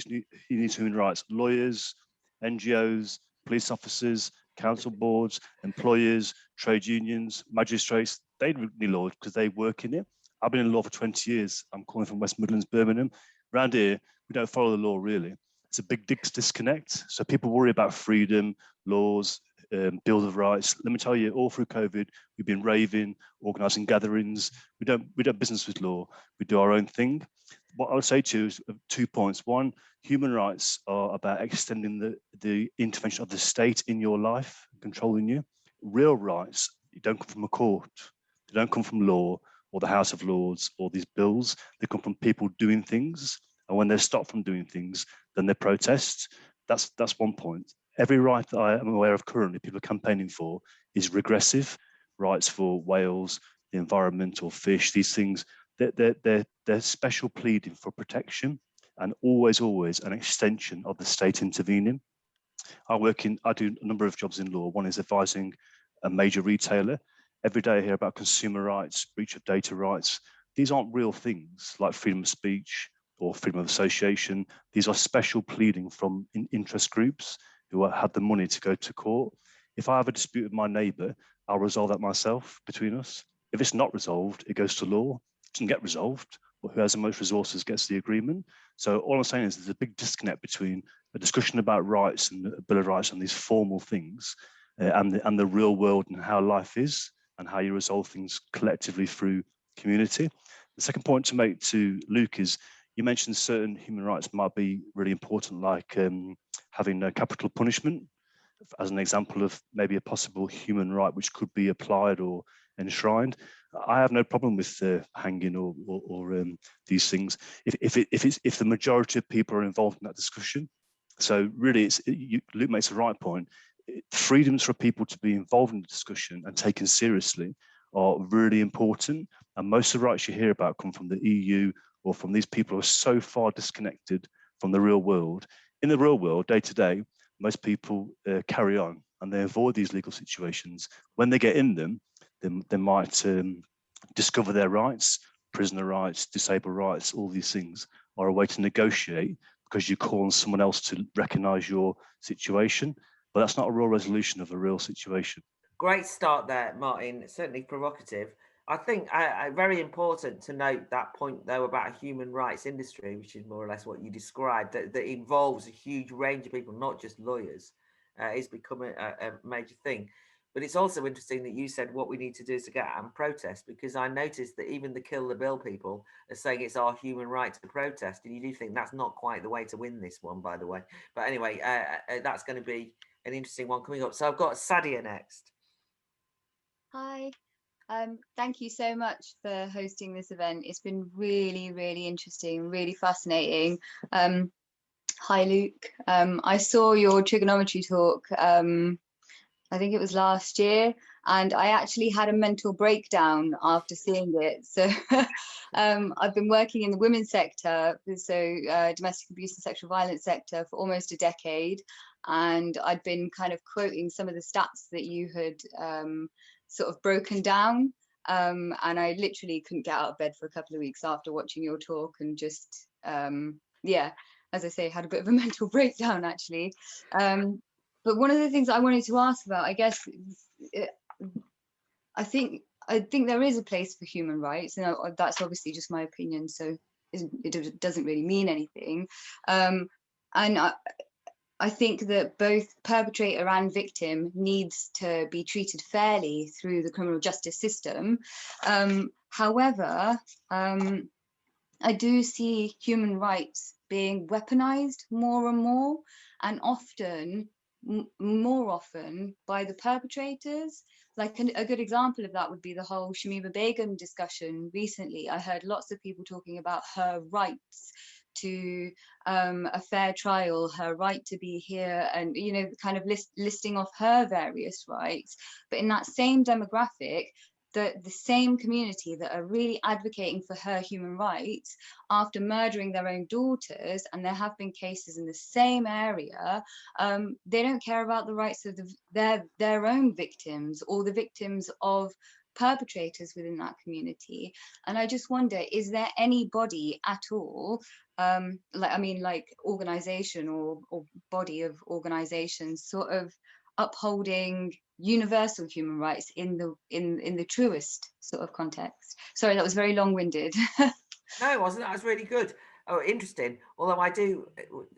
needs human rights. Lawyers, NGOs, police officers, council boards, employers, trade unions, magistrates. They need law because they work in it. I've been in law for 20 years. I'm calling from West Midlands, Birmingham. Around here, we don't follow the law, really. It's a big disconnect. So people worry about freedom, laws, Bill of Rights. Let me tell you, all through COVID, we've been raving, organising gatherings. We don't business with law. We do our own thing. What I would say to you is 2 points. One, human rights are about extending the intervention of the state in your life, controlling you. Real rights, you don't come from a court. They don't come from law or the House of Lords or these bills. They come from people doing things. And when they're stopped from doing things, then they protest. That's 1 point. Every right that I am aware of currently people are campaigning for is regressive. Rights for whales, the environment, or fish, these things, they're special pleading for protection and always an extension of the state intervening. I do a number of jobs in law. One is advising a major retailer. Every day I hear about consumer rights, breach of data rights. These aren't real things like freedom of speech or freedom of association. These are special pleading from interest groups who have the money to go to court. If I have a dispute with my neighbour, I'll resolve that myself between us. If it's not resolved, it goes to law. It doesn't get resolved, but who has the most resources gets the agreement. So all I'm saying is there's a big disconnect between a discussion about rights and the Bill of Rights and these formal things and the real world and how life is and how you resolve things collectively through community. The second point to make to Luke is you mentioned certain human rights might be really important, like having no capital punishment. as an example of maybe a possible human right which could be applied or enshrined, I have no problem with hanging or these things if the majority of people are involved in that discussion. So really, Luke makes a right point. Freedoms for people to be involved in the discussion and taken seriously are really important. And most of the rights you hear about come from the EU or from these people who are so far disconnected from the real world. In the real world, day to day, most people carry on and they avoid these legal situations. When they get in them, they might discover their rights, prisoner rights, disabled rights, all these things are a way to negotiate because you call on someone else to recognise your situation. But that's not a real resolution of a real situation. Great start there, Martin. Certainly provocative. I think very important to note that point, though, about a human rights industry, which is more or less what you described, that involves a huge range of people, not just lawyers, is becoming a major thing. But it's also interesting that you said what we need to do is to get out and protest, because I noticed that even the Kill the Bill people are saying it's our human right to protest. And you do think that's not quite the way to win this one, by the way. But anyway, that's going to be an interesting one coming up. So I've got Sadia next. Hi. Thank you so much for hosting this event. It's been really, really interesting, really fascinating. Hi, Luke. I saw your trigonometry talk, I think it was last year, and I actually had a mental breakdown after seeing it. So I've been working in the women's sector, so domestic abuse and sexual violence sector, for almost a decade. And I'd been kind of quoting some of the stats that you had sort of broken down. And I literally couldn't get out of bed for a couple of weeks after watching your talk, and just, yeah, as I say, had a bit of a mental breakdown, actually. But one of the things I wanted to ask about, I guess, I think there is a place for human rights, and that's obviously just my opinion, so it doesn't really mean anything. And I think that both perpetrator and victim needs to be treated fairly through the criminal justice system. However, I do see human rights being weaponized more and more, and often, more often, by the perpetrators. Like a good example of that would be the whole Shamima Begum discussion recently. I heard lots of people talking about her rights to a fair trial, her right to be here, and, you know, kind of listing off her various rights. But in that same demographic, the same community that are really advocating for her human rights, after murdering their own daughters, and there have been cases in the same area, they don't care about the rights of their own victims, or the victims of perpetrators within that community. And I just wonder, is there any body at all, like organization or body of organizations sort of upholding universal human rights in the truest sort of context? Sorry, that was very long-winded. No, it wasn't. That was really good. Oh, interesting. Although I do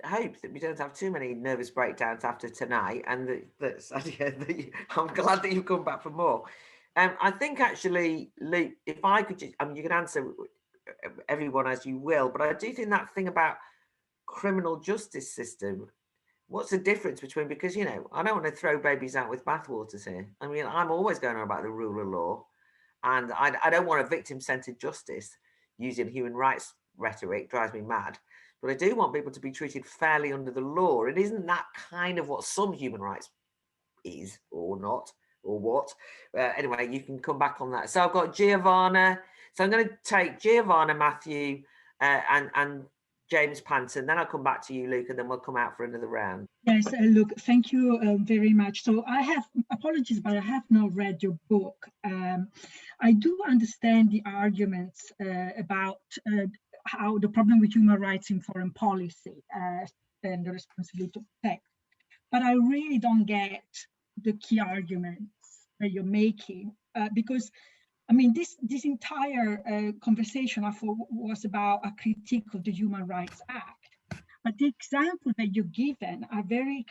hope that we don't have too many nervous breakdowns after tonight, and I'm glad that you've come back for more. I think actually, Luke, if I could just, I mean, you can answer everyone as you will, but I do think that thing about criminal justice system, what's the difference between, because, you know, I don't want to throw babies out with bathwaters here. I mean, I'm always going on about the rule of law, and I don't want a victim-centered justice using human rights rhetoric, drives me mad. But I do want people to be treated fairly under the law. And isn't that kind of what some human rights is, or not, or what? Anyway, you can come back on that. So I've got Giovanna. So I'm going to take Giovanna, Matthew, and James Panton. Then I'll come back to you, Luke, and then we'll come out for another round. Yes, look, thank you very much. So I have, apologies, but I have not read your book. I do understand the arguments about how the problem with human rights in foreign policy and the responsibility to protect. But I really don't get the key arguments that you're making, because, I mean, this entire conversation, I thought, was about a critique of the Human Rights Act. But the examples that you've given are very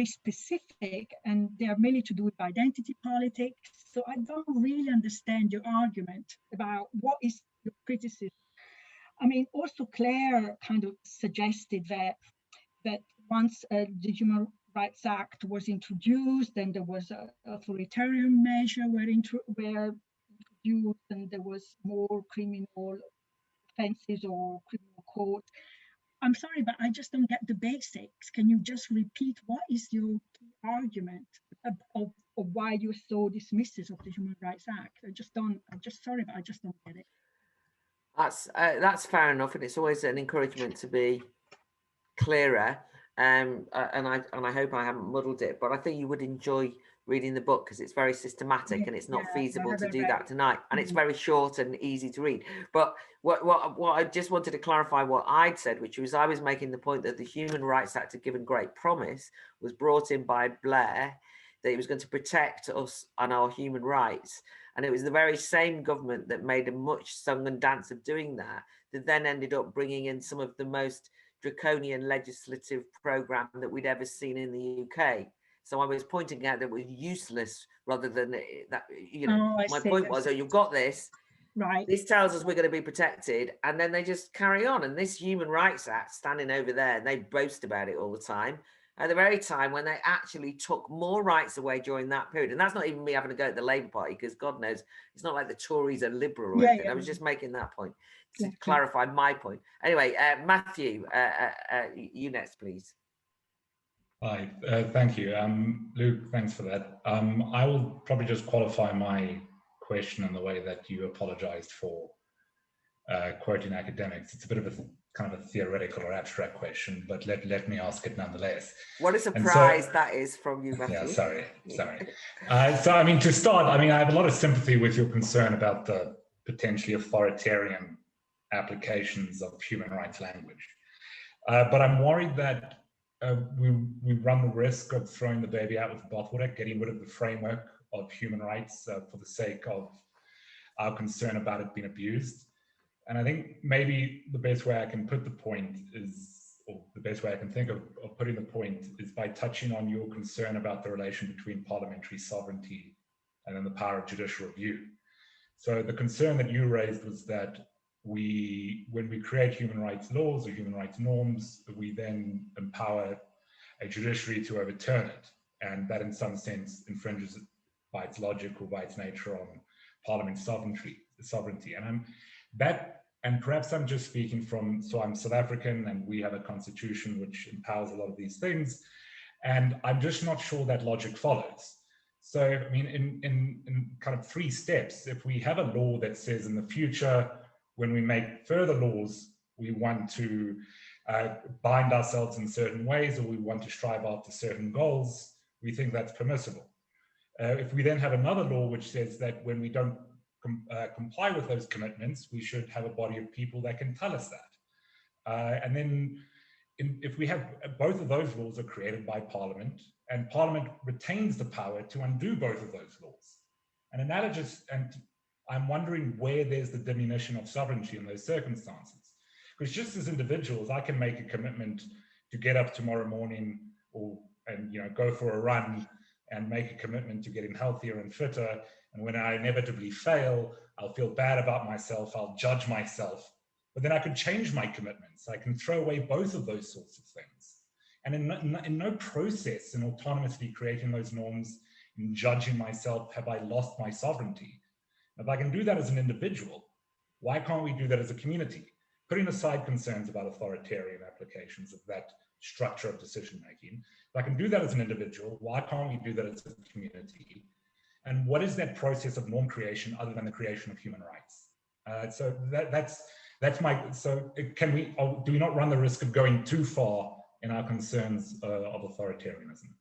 specific, and they are mainly to do with identity politics. So I don't really understand your argument about what is your criticism. I mean, also Claire kind of suggested that once the Human Rights Act was introduced, then there was an authoritarian measure were introduced, and there was more criminal offences or criminal court. I'm sorry, but I just don't get the basics. Can you just repeat what is your key argument of why you're so dismissive of the Human Rights Act? Sorry, but I just don't get it. That's fair enough, and it's always an encouragement to be clearer. And I hope I haven't muddled it, but I think you would enjoy reading the book because it's very systematic, and it's not feasible to do that tonight, and it's very short and easy to read. But what I just wanted to clarify what I'd said, which was I was making the point that the Human Rights Act had given great promise, was brought in by Blair, that it was going to protect us and our human rights. And it was the very same government that made a much sung and dance of doing that then ended up bringing in some of the most draconian legislative program that we'd ever seen in the UK. So I was pointing out that it was useless rather than that, my point was, you've got this, right? This tells us we're going to be protected, and then they just carry on. And this Human Rights Act standing over there, and they boast about it all the time, at the very time when they actually took more rights away during that period. And that's not even me having to go at the Labour Party, because God knows it's not like the Tories are liberal or anything. I was just making that point to clarify my point. Anyway, Matthew, you next, please. Hi, thank you. Luke, thanks for that. I will probably just qualify my question in the way that you apologized for quoting academics. It's a bit of a kind of a theoretical or abstract question, but let me ask it nonetheless. What a surprise that is from you, Matthew. Yeah, sorry. So, I mean, to start, I have a lot of sympathy with your concern about the potentially authoritarian applications of human rights language. But I'm worried that we run the risk of throwing the baby out with the bathwater, getting rid of the framework of human rights for the sake of our concern about it being abused. And I think maybe the best way I can put the point is, or the best way I can think of putting the point is by touching on your concern about the relation between parliamentary sovereignty and then the power of judicial review. So the concern that you raised was that when we create human rights laws or human rights norms, we then empower a judiciary to overturn it. And that in some sense infringes by its logic or by its nature on parliament's sovereignty. And perhaps I'm just speaking so I'm South African and we have a constitution which empowers a lot of these things. And I'm just not sure that logic follows. So, I mean, in kind of 3 steps, if we have a law that says in the future, when we make further laws, we want to bind ourselves in certain ways, or we want to strive after certain goals, we think that's permissible. If we then have another law which says that when we don't comply with those commitments, we should have a body of people that can tell us that. And then if we have both of those laws are created by Parliament, and Parliament retains the power to undo both of those laws. And I'm wondering where there's the diminution of sovereignty in those circumstances. Because just as individuals, I can make a commitment to get up tomorrow morning and go for a run and make a commitment to getting healthier and fitter. And when I inevitably fail, I'll feel bad about myself, I'll judge myself. But then I could change my commitments. I can throw away both of those sorts of things. And in no process in autonomously creating those norms, in judging myself, have I lost my sovereignty. If I can do that as an individual, why can't we do that as a community? Putting aside concerns about authoritarian applications of that structure of decision-making, if I can do that as an individual, why can't we do that as a community? And what is that process of norm creation other than the creation of human rights? So do we not run the risk of going too far in our concerns of authoritarianism?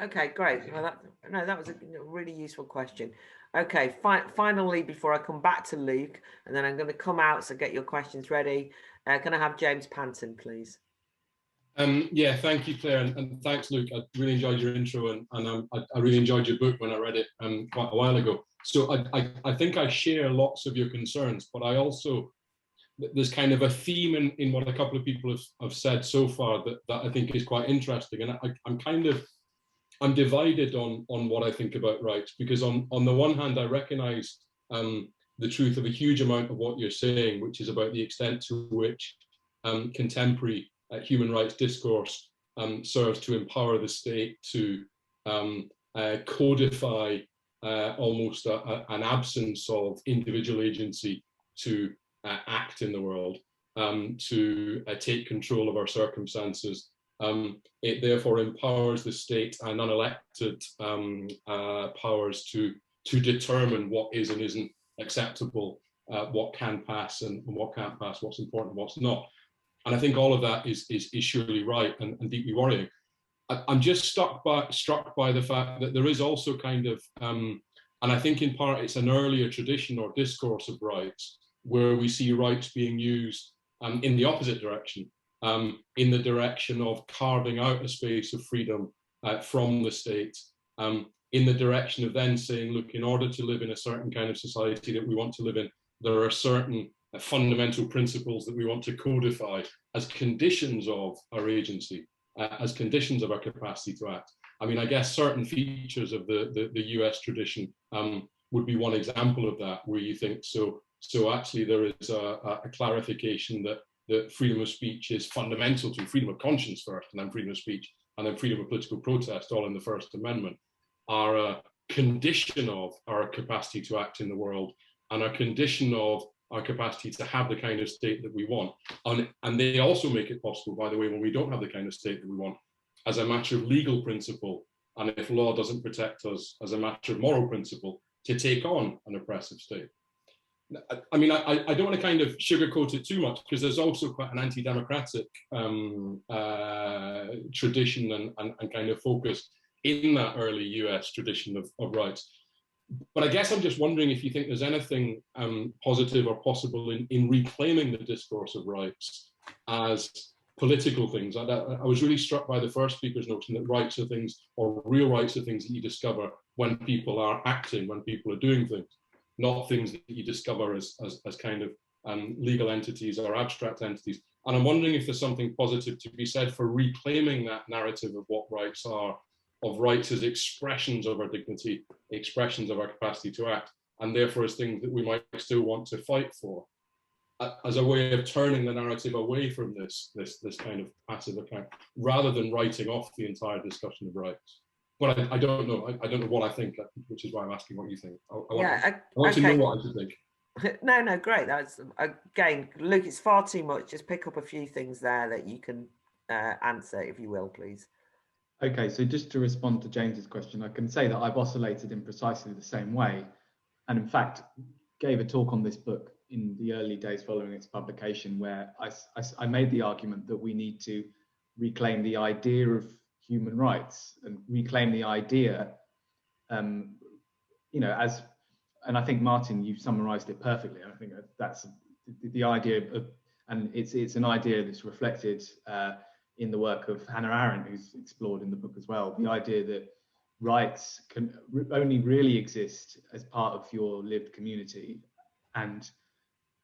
Okay, great. Well, that was a really useful question. Okay, finally, before I come back to Luke, and then I'm going to come out, so get your questions ready. Can I have James Panton, please? Yeah, thank you, Claire, and thanks, Luke. I really enjoyed your intro, and I really enjoyed your book when I read it quite a while ago. So I think I share lots of your concerns, but I also, there's kind of a theme in what a couple of people have said so far that I think is quite interesting, and I'm divided on what I think about rights, because on the one hand, I recognize the truth of a huge amount of what you're saying, which is about the extent to which contemporary human rights discourse serves to empower the state to codify almost an absence of individual agency to act in the world, to take control of our circumstances. It therefore empowers the state and unelected powers to determine what is and isn't acceptable, what can pass and what can't pass, what's important, what's not. And I think all of that is surely right and deeply worrying. I'm just struck by the fact that there is also kind of, and I think in part it's an earlier tradition or discourse of rights, where we see rights being used in the opposite direction, in the direction of carving out a space of freedom from the state, in the direction of then saying, look, in order to live in a certain kind of society that we want to live in, there are certain fundamental principles that we want to codify as conditions of our agency, as conditions of our capacity to act. I mean, I guess certain features of the US tradition would be one example of that, where you think, so actually there is a clarification that freedom of speech is fundamental to freedom of conscience first, and then freedom of speech, and then freedom of political protest, all in the First Amendment, are a condition of our capacity to act in the world, and a condition of our capacity to have the kind of state that we want. And they also make it possible, by the way, when we don't have the kind of state that we want, as a matter of legal principle, and if law doesn't protect us, as a matter of moral principle, to take on an oppressive state. I mean, I don't want to kind of sugarcoat it too much, because there's also quite an anti-democratic tradition and kind of focus in that early US tradition of rights. But I guess I'm just wondering if you think there's anything positive or possible in reclaiming the discourse of rights as political things. I was really struck by the first speaker's notion that rights are things, or real rights are things that you discover when people are acting, when people are doing things, not things that you discover as kind of legal entities or abstract entities. And I'm wondering if there's something positive to be said for reclaiming that narrative of what rights are, of rights as expressions of our dignity, expressions of our capacity to act, and therefore as things that we might still want to fight for, as a way of turning the narrative away from this kind of passive account, rather than writing off the entire discussion of rights. But I don't know. I don't know what I think, which is why I'm asking what you think. I want to know what I should think. No, great. That's, again, Luke, it's far too much. Just pick up a few things there that you can answer, if you will, please. Okay, so just to respond to James's question, I can say that I've oscillated in precisely the same way, and in fact gave a talk on this book in the early days following its publication, where I made the argument that we need to reclaim the idea of human rights and reclaim the idea, you know, as, and I think Martin, you've summarized it perfectly. I think that's the idea of, and it's an idea that's reflected in the work of Hannah Arendt, who's explored in the book as well, the idea that rights can only really exist as part of your lived community, and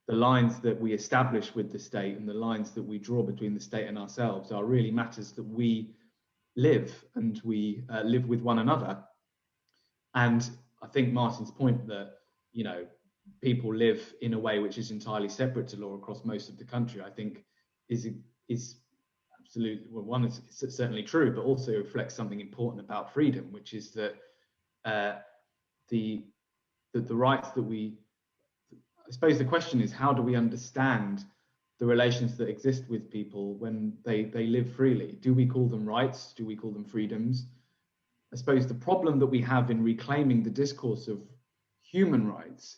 the lines that we establish with the state and the lines that we draw between the state and ourselves are really matters that we live, and we live with one another. And I think Martin's point that, you know, people live in a way which is entirely separate to law across most of the country, I think is absolutely, well, one is certainly true, but also reflects something important about freedom, which is that the rights that we, I suppose the question is, how do we understand the relations that exist with people when they live freely? Do we call them rights? Do we call them freedoms? I suppose the problem that we have in reclaiming the discourse of human rights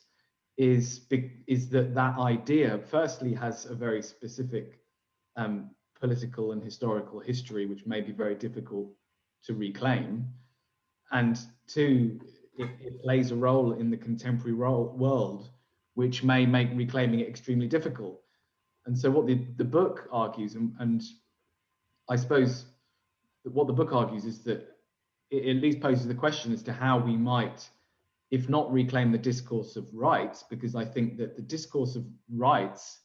is that idea firstly has a very specific political and historical history, which may be very difficult to reclaim, and two, it plays a role in the contemporary world, which may make reclaiming it extremely difficult. And so what the book argues, and I suppose what the book argues, is that it at least poses the question as to how we might, if not reclaim the discourse of rights, because I think that the discourse of rights,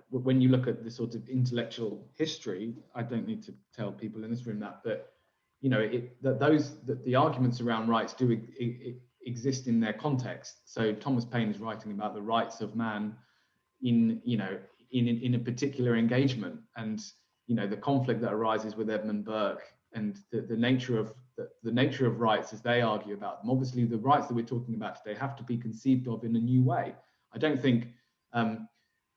when you look at the sort of intellectual history, I don't need to tell people in this room that, but you know, that the arguments around rights do exist in their context. So Thomas Paine is writing about the rights of man in, you know, in a particular engagement, and you know, the conflict that arises with Edmund Burke and the nature of the nature of rights as they argue about them. Obviously, the rights that we're talking about today have to be conceived of in a new way. I don't think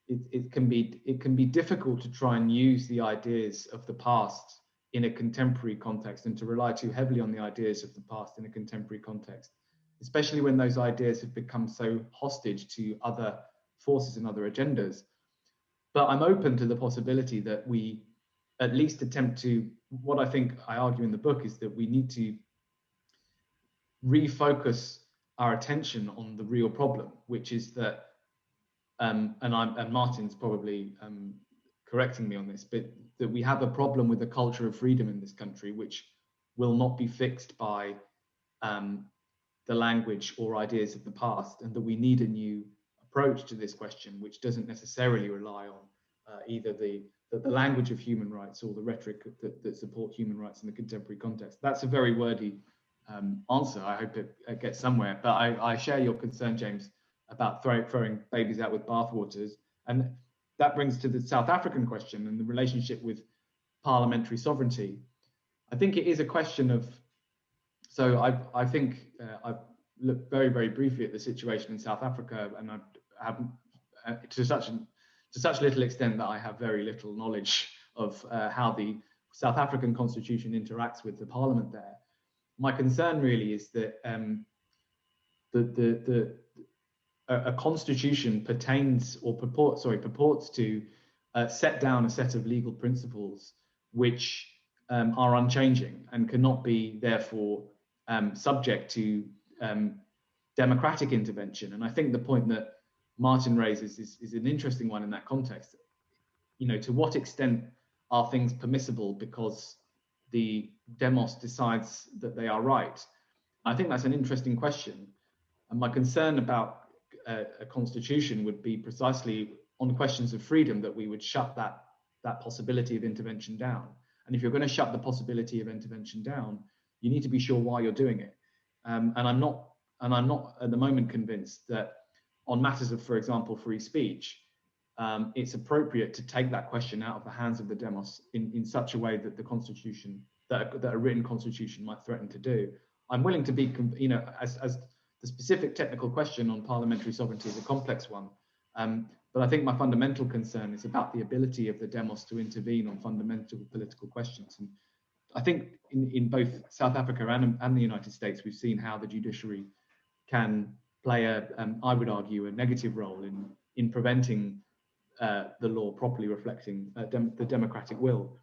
it can be difficult to try and use the ideas of the past in a contemporary context and to rely too heavily on the ideas of the past in a contemporary context, especially when those ideas have become so hostage to other forces and other agendas. But I'm open to the possibility that we at least attempt to, what I think I argue in the book is that we need to refocus our attention on the real problem, which is that, and Martin's probably correcting me on this, but that we have a problem with the culture of freedom in this country, which will not be fixed by the language or ideas of the past, and that we need a new approach to this question, which doesn't necessarily rely on either the language of human rights or the rhetoric that support human rights in the contemporary context. That's a very wordy answer. I hope it gets somewhere, but I share your concern, James, about throwing babies out with bathwaters. And that brings to the South African question and the relationship with parliamentary sovereignty. I think it is a question of, so I think I've looked very, very briefly at the situation in South Africa, and I haven't, to such little extent that I have very little knowledge of how the South African constitution interacts with the parliament there. My concern really is that a constitution pertains or purports to set down a set of legal principles which are unchanging and cannot be therefore subject to democratic intervention. And I think the point that Martin raises is an interesting one in that context. You know, to what extent are things permissible because the demos decides that they are right? I think that's an interesting question. And my concern about a constitution would be precisely on questions of freedom, that we would shut that possibility of intervention down. And if you're going to shut the possibility of intervention down, you need to be sure why you're doing it. And I'm not at the moment convinced that on matters of, for example, free speech, it's appropriate to take that question out of the hands of the demos in such a way that the constitution, that a written constitution might threaten to do. I'm willing to be, you know, as the specific technical question on parliamentary sovereignty is a complex one. But I think my fundamental concern is about the ability of the demos to intervene on fundamental political questions. And I think in both South Africa and the United States, we've seen how the judiciary can play I would argue, a negative role in preventing the law properly reflecting the democratic will.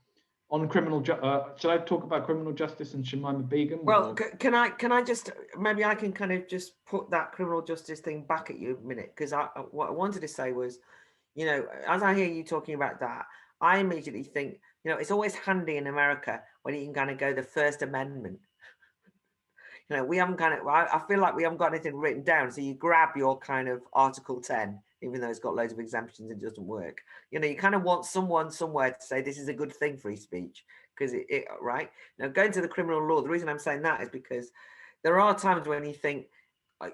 On criminal, shall I talk about criminal justice and Shamima Begum? Well, can I just, maybe I can kind of just put that criminal justice thing back at you a minute, because what I wanted to say was, you know, as I hear you talking about that, I immediately think, you know, it's always handy in America when you can kind of go the First Amendment. You know, we haven't kind of, I feel like we haven't got anything written down. So you grab your kind of Article 10, even though it's got loads of exemptions, it doesn't work. You know, you kind of want someone somewhere to say this is a good thing, free speech, because it right? Now, going to the criminal law, the reason I'm saying that is because there are times when you think,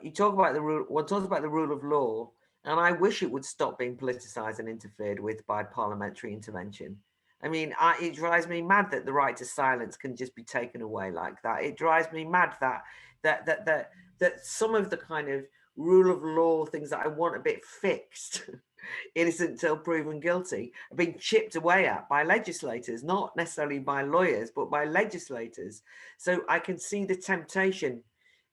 you talk about the rule, one talks about the rule of law, and I wish it would stop being politicized and interfered with by parliamentary intervention. I mean, it drives me mad that the right to silence can just be taken away like that. It drives me mad that some of the kind of rule of law things that I want a bit fixed, innocent till proven guilty, are being chipped away at by legislators, not necessarily by lawyers, but by legislators. So I can see the temptation.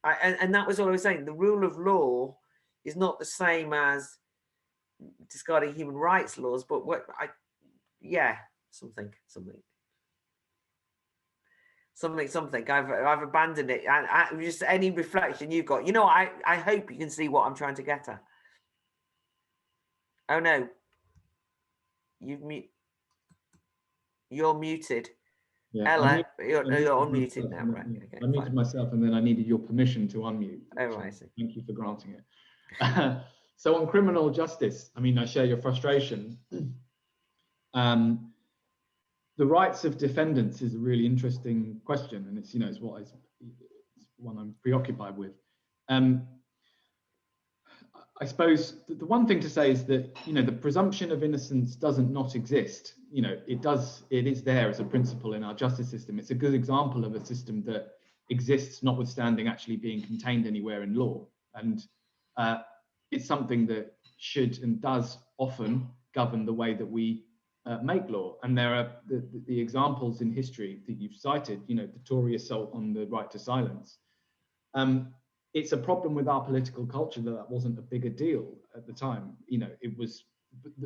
And that was all I was saying. The rule of law is not the same as discarding human rights laws, but something. I've abandoned it. And just any reflection you've got. You know, I hope you can see what I'm trying to get at. Oh no, you're muted. Yeah, Ella, you're unmuted now, right? Okay, I muted myself, and then I needed your permission to unmute. Oh, I see. Thank you for granting it. So on criminal justice, I mean, I share your frustration. The rights of defendants is a really interesting question, and it's, you know, it's one I'm preoccupied with. I suppose the one thing to say is that, you know, the presumption of innocence doesn't not exist. You know, it does, it is there as a principle in our justice system. It's a good example of a system that exists notwithstanding actually being contained anywhere in law. And it's something that should and does often govern the way that we make law. And there are the examples in history that you've cited, you know, the Tory assault on the right to silence. It's a problem with our political culture that wasn't a bigger deal at the time. You know, it was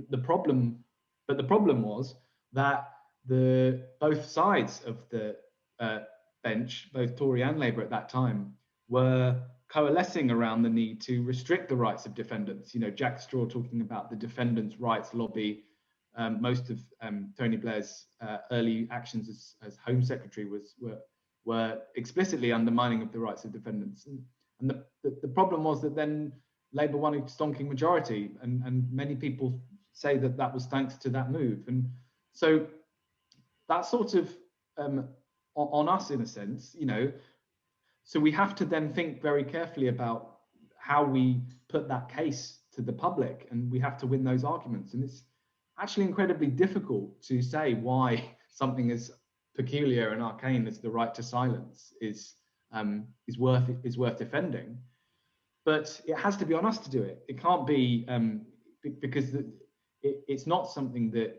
the problem, but the problem was that both sides of the bench, both Tory and Labour at that time, were coalescing around the need to restrict the rights of defendants. You know, Jack Straw talking about the defendants' rights lobby. Most of Tony Blair's early actions as Home Secretary were explicitly undermining of the rights of defendants. And the problem was that then Labour won a stonking majority, and many people say that that was thanks to that move. And so that's sort of on us in a sense, you know. So we have to then think very carefully about how we put that case to the public, and we have to win those arguments. And it's actually incredibly difficult to say why something as peculiar and arcane as the right to silence is worth defending, but it has to be on us to do it. It can't be because it's not something that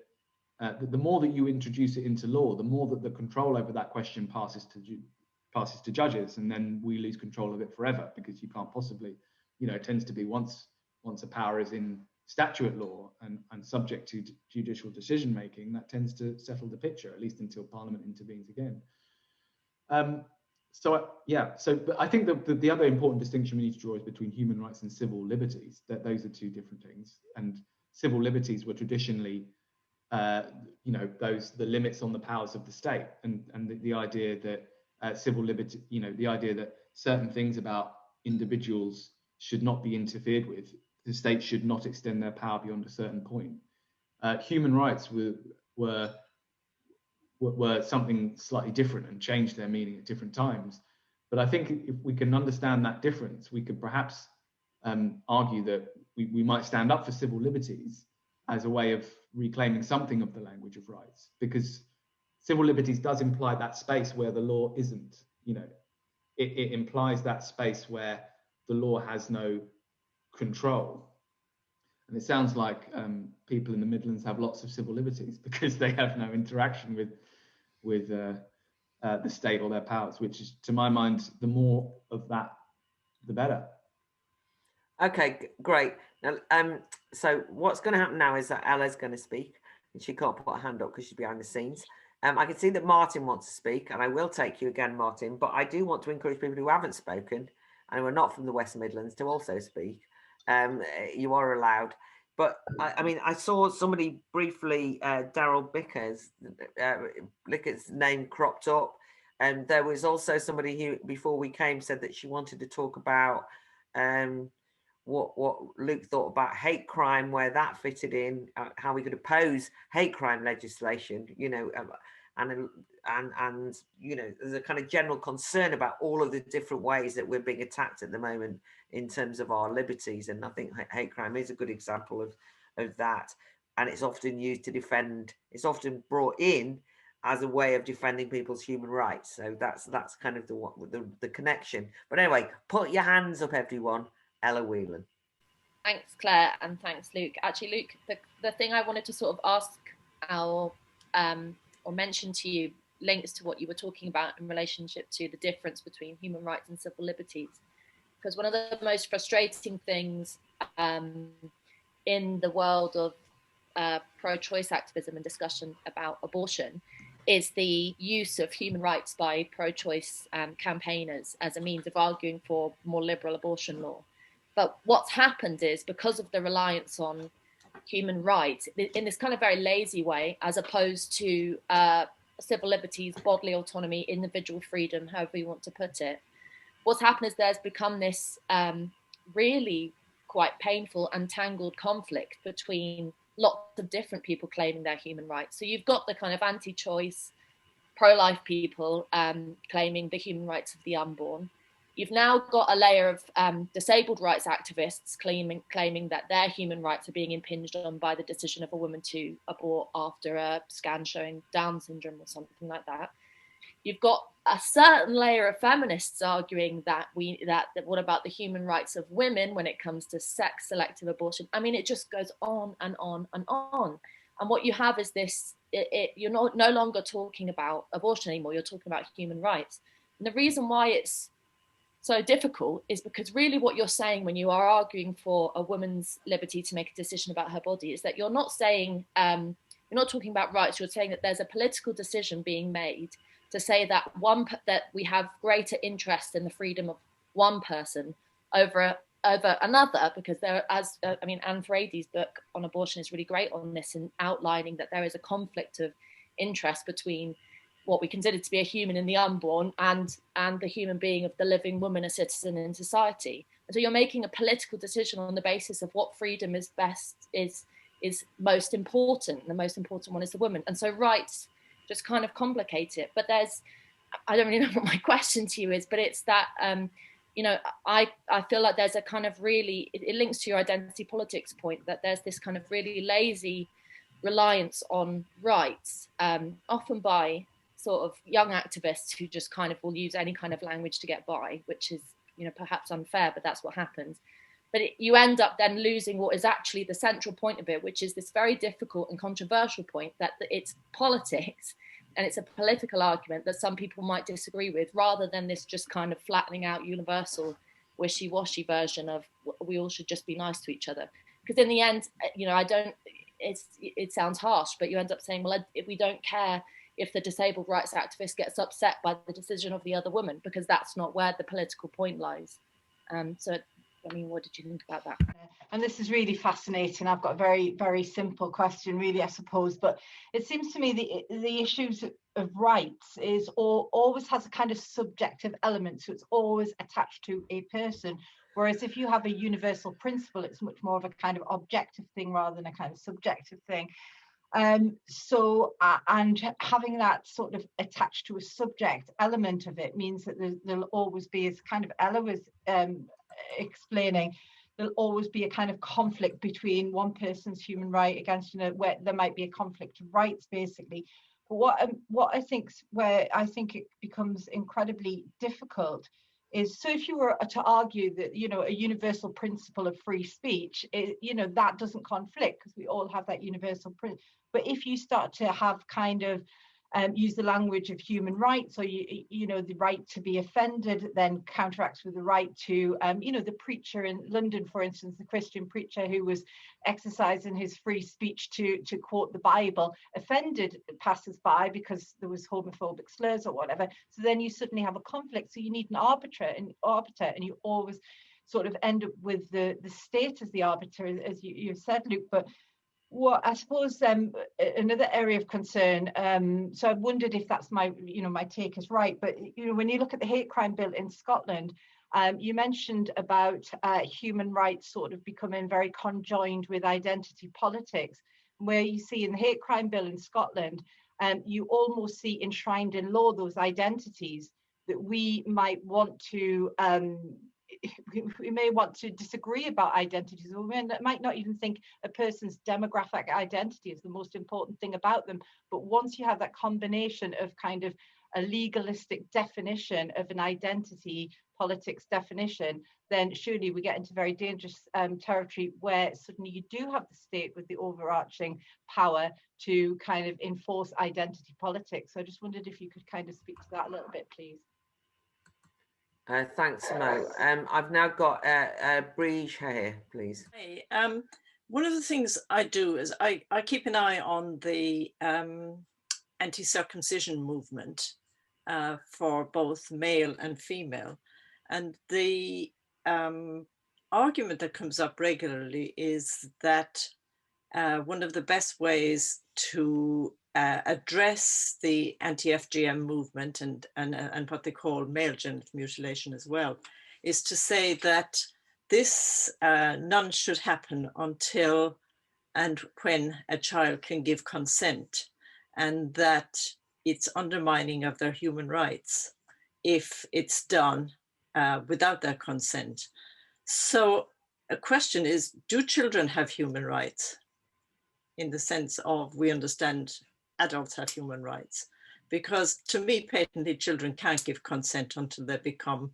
the more that you introduce it into law, the more that the control over that question passes to judges, and then we lose control of it forever, because you can't possibly, you know, it tends to be once a power is in statute law and subject to judicial decision making, that tends to settle the picture, at least until Parliament intervenes again. But I think the other important distinction we need to draw is between human rights and civil liberties. That those are two different things. And civil liberties were traditionally, you know, the limits on the powers of the state, and the idea that civil liberty, you know, the idea that certain things about individuals should not be interfered with. The state should not extend their power beyond a certain point. Human rights were something slightly different and changed their meaning at different times. But I think if we can understand that difference, we could perhaps argue that we might stand up for civil liberties as a way of reclaiming something of the language of rights, because civil liberties does imply that space where the law isn't. You know, it implies that space where the law has no control. And it sounds like people in the Midlands have lots of civil liberties because they have no interaction with the state or their powers, which is, to my mind, the more of that, the better. Okay, great. Now, so what's going to happen now is that Ella's going to speak, and she can't put her hand up because she's behind the scenes. I can see that Martin wants to speak, and I will take you again, Martin, but I do want to encourage people who haven't spoken and who are not from the West Midlands to also speak. You are allowed. But I mean, I saw somebody briefly, Daryl Bicker's name cropped up. And there was also somebody who, before we came, said that she wanted to talk about what Luke thought about hate crime, where that fitted in, how we could oppose hate crime legislation, you know, and you know, there's a kind of general concern about all of the different ways that we're being attacked at the moment in terms of our liberties. And I think hate crime is a good example of that. And it's often used to defend, it's often brought in as a way of defending people's human rights. So that's kind of the connection. But anyway, put your hands up, everyone. Ella Whelan. Thanks, Claire, and thanks, Luke. Actually, Luke, the thing I wanted to sort of ask or mention to you links to what you were talking about in relationship to the difference between human rights and civil liberties. Because one of the most frustrating things in the world of pro-choice activism and discussion about abortion is the use of human rights by pro-choice campaigners as a means of arguing for more liberal abortion law. But what's happened is, because of the reliance on human rights in this kind of very lazy way, as opposed to civil liberties, bodily autonomy, individual freedom, however you want to put it, what's happened is there's become this really quite painful and tangled conflict between lots of different people claiming their human rights. So you've got the kind of anti-choice, pro-life people claiming the human rights of the unborn. you've now got a layer of disabled rights activists claiming that their human rights are being impinged on by the decision of a woman to abort after a scan showing Down syndrome or something like that. You've got a certain layer of feminists arguing that what about the human rights of women when it comes to sex selective abortion? I mean, it just goes on and on and on. And what you have is this, you're no longer talking about abortion anymore, you're talking about human rights. And the reason why it's so difficult is because really what you're saying when you are arguing for a woman's liberty to make a decision about her body is that you're not saying, you're not talking about rights, you're saying that there's a political decision being made to say that that we have greater interest in the freedom of one person over another, because there, as I mean, Anne Frady's book on abortion is really great on this, in outlining that there is a conflict of interest between what we consider to be a human in the unborn and the human being of the living woman, a citizen in society. And so you're making a political decision on the basis of what freedom is most important. The most important one is the woman. And so rights just kind of complicate it. But I don't really know what my question to you is, but it's that, you know, I feel like there's a kind of really, it links to your identity politics point, that there's this kind of really lazy reliance on rights, often by sort of young activists who just kind of will use any kind of language to get by, which is, you know, perhaps unfair, but that's what happens. But you end up then losing what is actually the central point of it, which is this very difficult and controversial point that it's politics and it's a political argument that some people might disagree with, rather than this just kind of flattening out universal wishy-washy version of we all should just be nice to each other. Because in the end, you know, it sounds harsh, but you end up saying, well, if we don't care if the disabled rights activist gets upset by the decision of the other woman, because that's not where the political point lies. So, I mean, what did you think about that? And this is really fascinating. I've got a very, very simple question, really, I suppose. But it seems to me the issues of rights is always has a kind of subjective element. So it's always attached to a person. Whereas if you have a universal principle, it's much more of a kind of objective thing rather than a kind of subjective thing. And having that sort of attached to a subject element of it means that there'll always be, as kind of Ella was explaining, there'll always be a kind of conflict between one person's human right against, you know, where there might be a conflict of rights, basically. But what I think, where I think it becomes incredibly difficult is, so if you were to argue that, you know, a universal principle of free speech, you know, that doesn't conflict because we all have that universal principle. But if you start to have kind of use the language of human rights, or you know, the right to be offended then counteracts with the right to, you know, the preacher in London, for instance, the Christian preacher who was exercising his free speech to quote the Bible, offended passers-by because there was homophobic slurs or whatever. So then you suddenly have a conflict. So you need an arbiter, and you always sort of end up with the state as the arbiter, as you said, Luke. But what I suppose another area of concern, so I wondered if that's my take is right, but you know, when you look at the hate crime bill in Scotland, you mentioned about human rights sort of becoming very conjoined with identity politics, where you see in the hate crime bill in Scotland, you almost see enshrined in law those identities that we might want to we may want to disagree about identities, or we might not even think a person's demographic identity is the most important thing about them. But once you have that combination of kind of a legalistic definition of an identity politics definition, then surely we get into very dangerous territory where suddenly you do have the state with the overarching power to kind of enforce identity politics. So I just wondered if you could kind of speak to that a little bit, please. Thanks, Mo. I've now got Bree here, please. Hey, one of the things I do is I keep an eye on the anti-circumcision movement for both male and female. And the argument that comes up regularly is that one of the best ways to address the anti-FGM movement and what they call male genital mutilation as well, is to say that this none should happen until and when a child can give consent, and that it's undermining of their human rights if it's done without their consent. So a question is, do children have human rights in the sense of we understand adults have human rights? Because to me, patently, children can't give consent until they become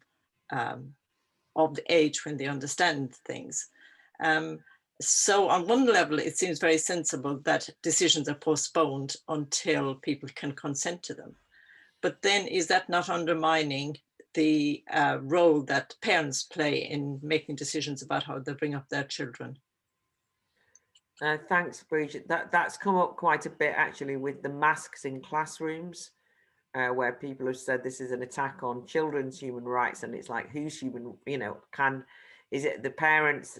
of the age when they understand things. So on one level, it seems very sensible that decisions are postponed until people can consent to them. But then is that not undermining the role that parents play in making decisions about how they bring up their children? Thanks, Bridget. That's come up quite a bit actually with the masks in classrooms, where people have said this is an attack on children's human rights, and it's like, whose human, is it the parents'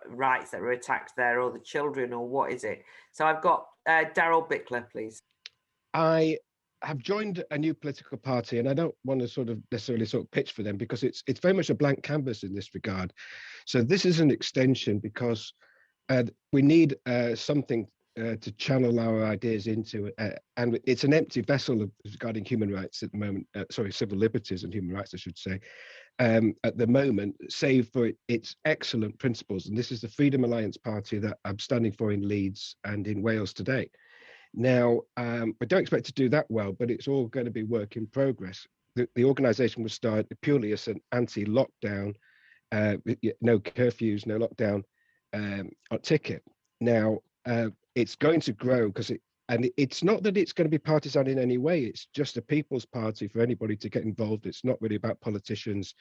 rights that are attacked there, or the children, or what is it? So I've got Daryl Bickler, please. I have joined a new political party, and I don't want to necessarily pitch for them, because it's very much a blank canvas in this regard. So this is an extension, because we need something to channel our ideas into, and it's an empty vessel regarding human rights at the moment, civil liberties and human rights, I should say, at the moment, save for its excellent principles. And this is the Freedom Alliance Party that I'm standing for in Leeds and in Wales today. Now, I don't expect to do that well, but it's all going to be work in progress. The organisation was started purely as an anti-lockdown, no curfews, no lockdown ticket. Now, it's going to grow and it's not that it's going to be partisan in any way. It's just a people's party for anybody to get involved. It's not really about politicians.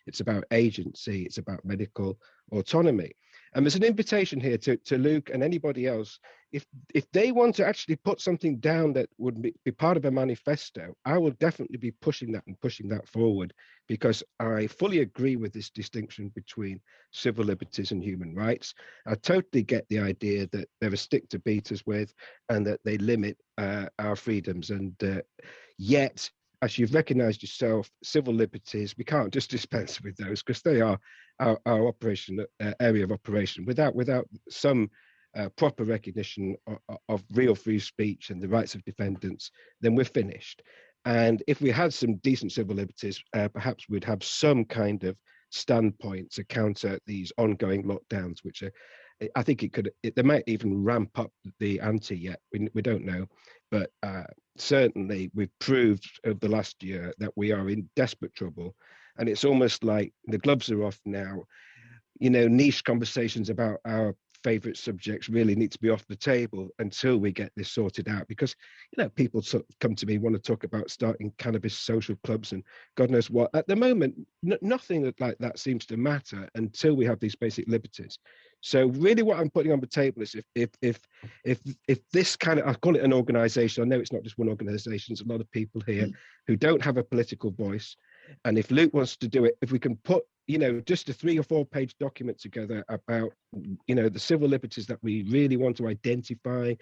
It's about agency. It's about medical autonomy. And there's an invitation here to Luke and anybody else. If they want to actually put something down that would be part of a manifesto, I will definitely be pushing that forward, because I fully agree with this distinction between civil liberties and human rights. I totally get the idea that they're a stick to beat us with, and that they limit our freedoms. And yet, as you've recognized yourself, civil liberties, we can't just dispense with those, because they are our area of operation. Without some proper recognition of real free speech and the rights of defendants, then we're finished. And if we had some decent civil liberties, perhaps we'd have some kind of standpoint to counter these ongoing lockdowns, which are, I think they might even ramp up the ante yet. We don't know. But certainly we've proved over the last year that we are in desperate trouble. And it's almost like the gloves are off now. Niche conversations about our favorite subjects really need to be off the table until we get this sorted out, because people come to me, want to talk about starting cannabis social clubs and God knows what. At the moment, nothing like that seems to matter until we have these basic liberties. So really what I'm putting on the table is if this kind of, I call it an organization, I know it's not just one organization, there's a lot of people here who don't have a political voice. And if Luke wants to do it, if we can put, just a 3 or 4 page document together about, the civil liberties that we really want to identify,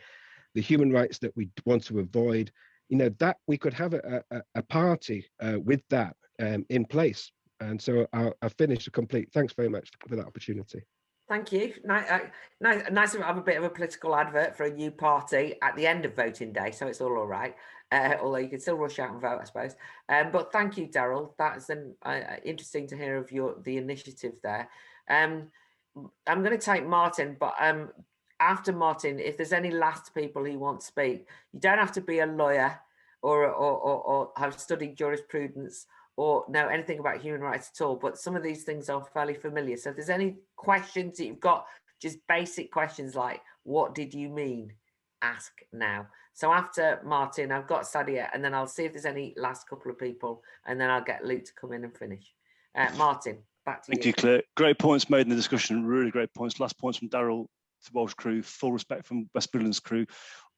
the human rights that we want to avoid, that we could have a party with that in place. And so I'll finish a complete. Thanks very much for that opportunity. Thank you. Nice to have a bit of a political advert for a new party at the end of voting day, so it's all right. Although you can still rush out and vote, I suppose. But thank you, Daryl. That's interesting to hear of the initiative there. I'm going to take Martin, but after Martin, if there's any last people who want to speak, you don't have to be a lawyer or have studied jurisprudence or know anything about human rights at all, but some of these things are fairly familiar. So if there's any questions that you've got, just basic questions like, what did you mean? Ask now. So after Martin, I've got Sadia, and then I'll see if there's any last couple of people, and then I'll get Luke to come in and finish. Martin, back to you. Thank you, Claire. Great points made in the discussion, really great points. Last points from Daryl, the Welsh crew, full respect from West Midlands crew.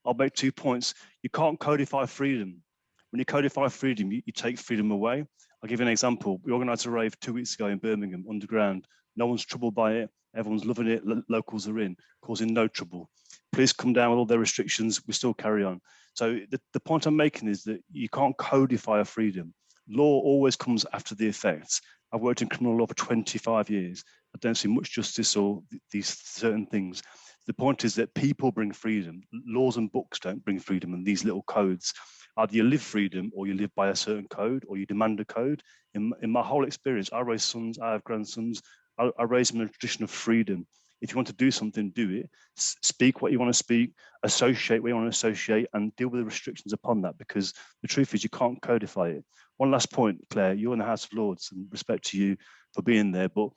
I'll make 2 points. You can't codify freedom. When you codify freedom, you take freedom away. I'll give you an example. We organised a rave 2 weeks ago in Birmingham, underground. No one's troubled by it. Everyone's loving it. Locals are in, causing no trouble. Police come down with all their restrictions. We still carry on. So the point I'm making is that you can't codify a freedom. Law always comes after the effects. I've worked in criminal law for 25 years. I don't see much justice or these certain things. The point is that people bring freedom. Laws and books don't bring freedom, and these little codes. Either you live freedom or you live by a certain code or you demand a code. In my whole experience, I raise sons, I have grandsons, I raise them in a tradition of freedom. If you want to do something, do it. Speak what you want to speak, associate what you want to associate, and deal with the restrictions upon that, because the truth is you can't codify it. One last point, Claire, you're in the House of Lords, and respect to you for being there. But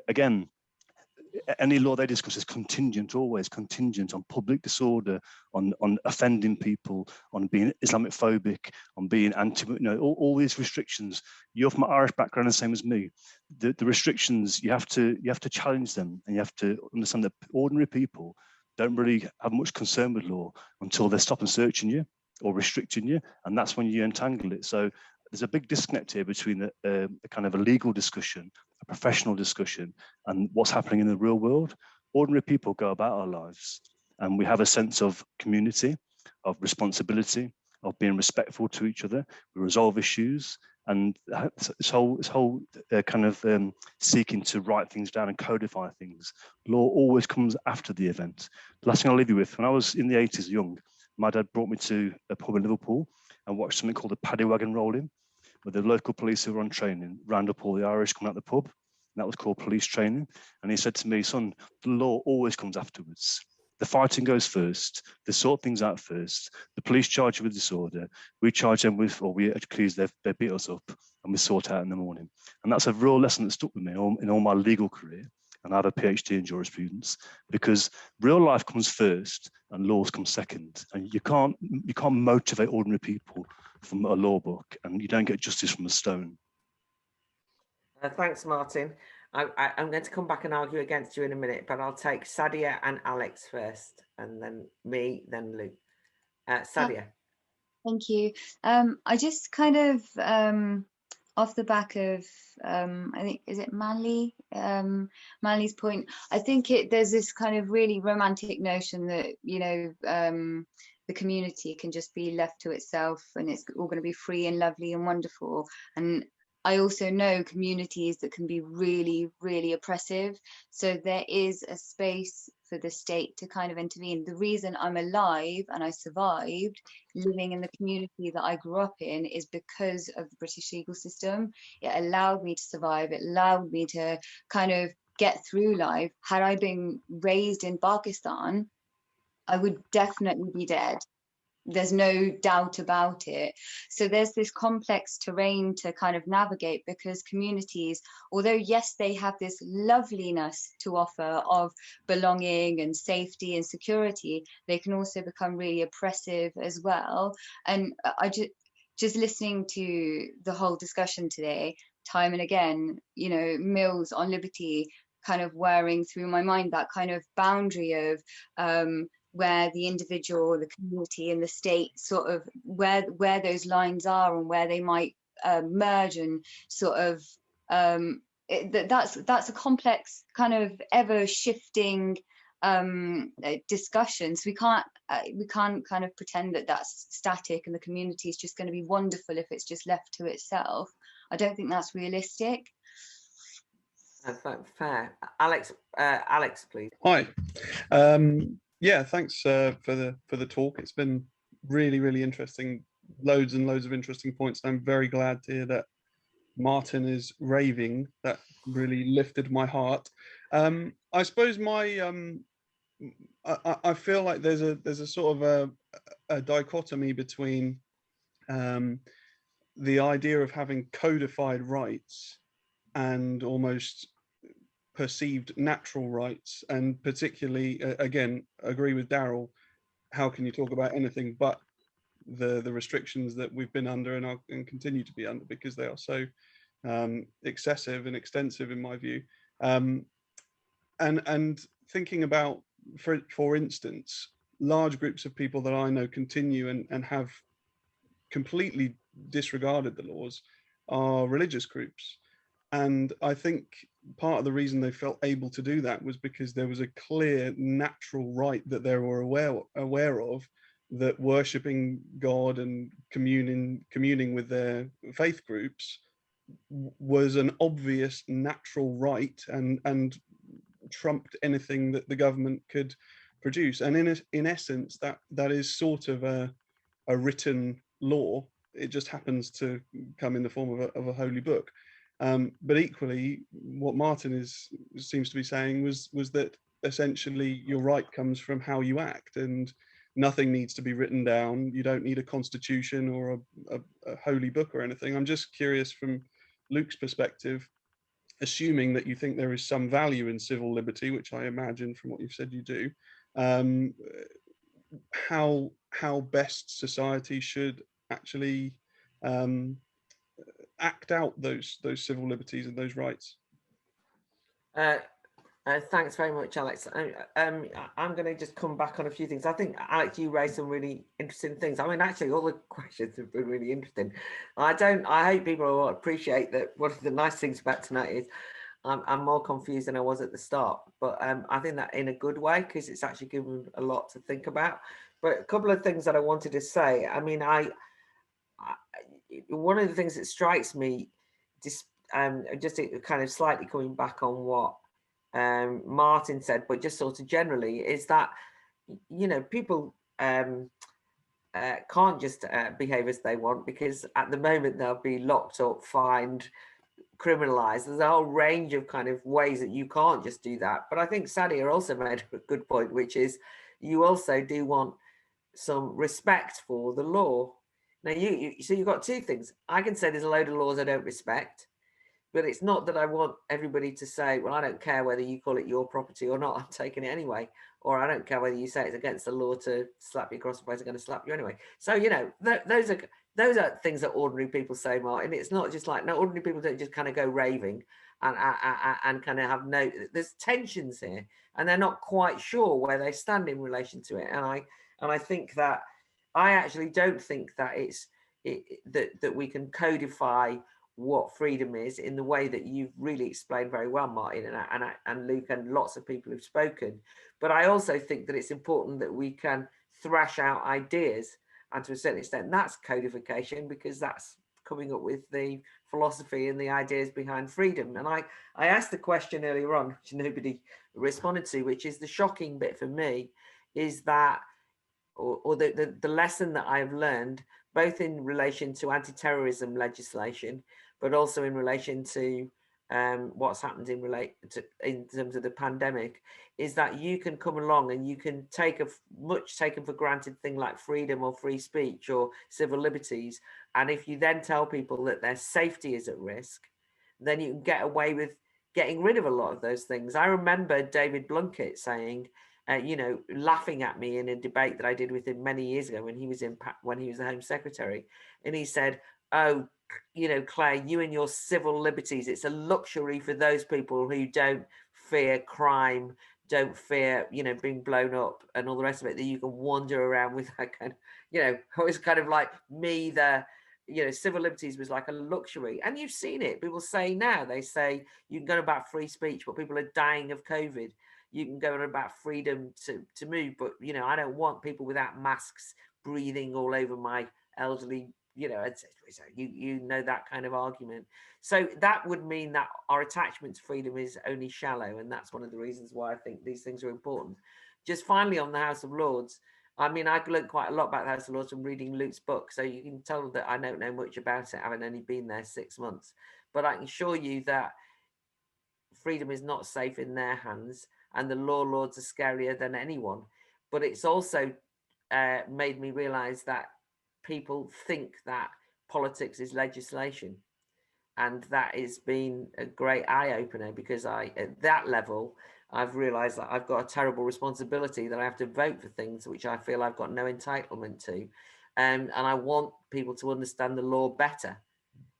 again, any law they discuss is contingent, always contingent on public disorder, on offending people, on being Islamic phobic, on being anti, all these restrictions. You're from an Irish background, the same as me. The restrictions, you have to challenge them, and you have to understand that ordinary people don't really have much concern with law until they stop and searching you or restricting you, and that's when you entangle it. So there's a big disconnect here between a kind of a legal discussion, a professional discussion, and what's happening in the real world. Ordinary people go about our lives, and we have a sense of community, of responsibility, of being respectful to each other. We resolve issues, and this whole kind of seeking to write things down and codify things. Law always comes after the event. The last thing I'll leave you with: when I was in the 80s young, my dad brought me to a pub in Liverpool and watched something called the paddy wagon rolling, where the local police who were on training round up all the Irish coming out the pub, and that was called police training. And he said to me, son, the law always comes afterwards. The fighting goes first, they sort things out first, the police charge you with disorder, we charge them with, or we accuse they beat us up, and we sort out in the morning. And that's a real lesson that stuck with me in all my legal career, and I have a PhD in jurisprudence, because real life comes first and laws come second. And you can't motivate ordinary people from a law book, and you don't get justice from a stone. Thanks, Martin. I'm going to come back and argue against you in a minute, but I'll take Sadia and Alex first, and then me, then Luke. Sadia. Thank you. I just kind of, off the back of, I think, is it Manly's point? I think there's this kind of really romantic notion that, the community can just be left to itself and it's all going to be free and lovely and wonderful. And I also know communities that can be really, really oppressive. So there is a space for the state to kind of intervene. The reason I'm alive and I survived living in the community that I grew up in is because of the British legal system. It allowed me to survive. It allowed me to kind of get through life. Had I been raised in Pakistan, I would definitely be dead. There's no doubt about it. So there's this complex terrain to kind of navigate, because communities, although yes, they have this loveliness to offer of belonging and safety and security, they can also become really oppressive as well. And I just listening to the whole discussion today, time and again, Mills on Liberty kind of wearing through my mind that kind of boundary of where the individual, the community and the state sort of where those lines are and where they might merge, and sort of that's a complex kind of ever shifting discussion. So we can't kind of pretend that that's static and the community is just going to be wonderful if it's just left to itself. I don't think that's realistic. Fair. Alex, please. Hi. Yeah, thanks for the talk. It's been really, really interesting. Loads and loads of interesting points. I'm very glad to hear that Martin is raving. That really lifted my heart. I suppose I feel like there's a sort of a dichotomy between the idea of having codified rights and almost perceived natural rights, and particularly again agree with Daryl, how can you talk about anything but the restrictions that we've been under and continue to be under, because they are so excessive and extensive in my view. And thinking about, for instance, large groups of people that I know continue and have completely disregarded the laws are religious groups. And I think part of the reason they felt able to do that was because there was a clear natural right that they were aware of, that worshipping God and communing with their faith groups was an obvious natural right and trumped anything that the government could produce. And in essence, that is sort of a written law. It just happens to come in the form of a holy book. But equally, what Martin seems to be saying was that essentially your right comes from how you act, and nothing needs to be written down. You don't need a constitution or a holy book or anything. I'm just curious from Luke's perspective, assuming that you think there is some value in civil liberty, which I imagine from what you've said you do, how best society should actually act out those civil liberties and those rights. Thanks very much, Alex. I'm going to just come back on a few things. I think, Alex, you raised some really interesting things. I mean, actually, all the questions have been really interesting. I hope people will appreciate that. One of the nice things about tonight is I'm more confused than I was at the start, but I think that in a good way, because it's actually given a lot to think about. But a couple of things that I wanted to say. I mean, one of the things that strikes me, just kind of slightly coming back on what Martin said, but just sort of generally, is that, you know, people can't just behave as they want, because at the moment they'll be locked up, fined, criminalized. There's a whole range of kind of ways that you can't just do that. But I think Sadia also made a good point, which is you also do want some respect for the law. Now, so you've got two things. I can say there's a load of laws I don't respect, but it's not that I want everybody to say, well, I don't care whether you call it your property or not, I'm taking it anyway. Or I don't care whether you say it's against the law to slap you across the face, I'm going to slap you anyway. So, you know, those are things that ordinary people say, Martin. It's not just like, no, ordinary people don't just kind of go raving and kind of have there's tensions here, and they're not quite sure where they stand in relation to it. And I think that I actually don't think that that we can codify what freedom is in the way that you've really explained very well, Martin, and Luke, and lots of people who've spoken. But I also think that it's important that we can thrash out ideas, and to a certain extent that's codification, because that's coming up with the philosophy and the ideas behind freedom. And I asked the question earlier on, which nobody responded to, which is the shocking bit for me, is that, or the lesson that I've learned, both in relation to anti-terrorism legislation, but also in relation to what's happened in terms of the pandemic, is that you can come along and you can take a much taken for granted thing like freedom or free speech or civil liberties, and if you then tell people that their safety is at risk, then you can get away with getting rid of a lot of those things. I remember David Blunkett saying, you know, laughing at me in a debate that I did with him many years ago when he was the Home Secretary, and he said, "Oh, you know, Claire, you and your civil liberties, it's a luxury for those people who don't fear crime, don't fear, you know, being blown up and all the rest of it, that you can wander around with that kind of, you know," it was kind of like me, you know, civil liberties was like a luxury. And you've seen it. People say now, they say you can go about free speech, but people are dying of COVID. You can go on about freedom to move, but, you know, I don't want people without masks breathing all over my elderly, you know, you know, that kind of argument. So that would mean that our attachment to freedom is only shallow. And that's one of the reasons why I think these things are important. Just finally on the House of Lords, I mean, I've learned quite a lot about the House of Lords from reading Luke's book. So you can tell that I don't know much about it, having only been there 6 months. But I can assure you that freedom is not safe in their hands, and the law lords are scarier than anyone. But it's also made me realize that people think that politics is legislation, and that has been a great eye-opener, because at that level I've realized that I've got a terrible responsibility, that I have to vote for things which I feel I've got no entitlement to, and I want people to understand the law better.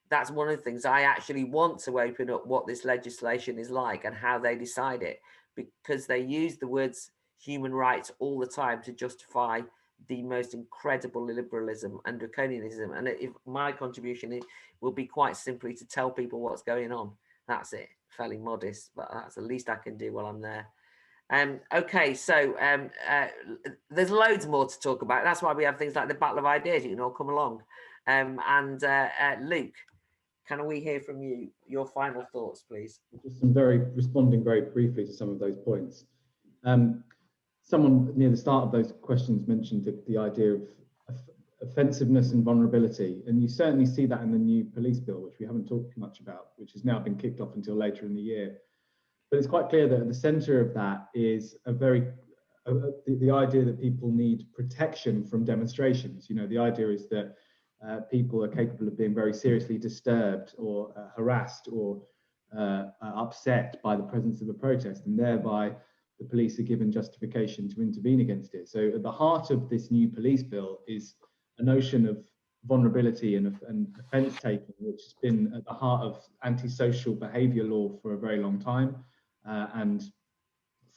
That's one of the things I actually want to open up, what this legislation is like and how they decide it, because they use the words human rights all the time to justify the most incredible liberalism and draconianism. And if my contribution will be quite simply to tell people what's going on. That's it. Fairly modest, but that's the least I can do while I'm there. Okay, so there's loads more to talk about. That's why we have things like the Battle of Ideas. You can all come along. Luke, can we hear from you? Your final thoughts, please. Just responding very briefly to some of those points. Someone near the start of those questions mentioned the idea of offensiveness and vulnerability. And you certainly see that in the new police bill, which we haven't talked much about, which has now been kicked off until later in the year. But it's quite clear that at the center of that is the idea that people need protection from demonstrations. You know, the idea is that people are capable of being very seriously disturbed or harassed or upset by the presence of a protest, and thereby the police are given justification to intervene against it. So at the heart of this new police bill is a notion of vulnerability and offence taking, which has been at the heart of antisocial behaviour law for a very long time, and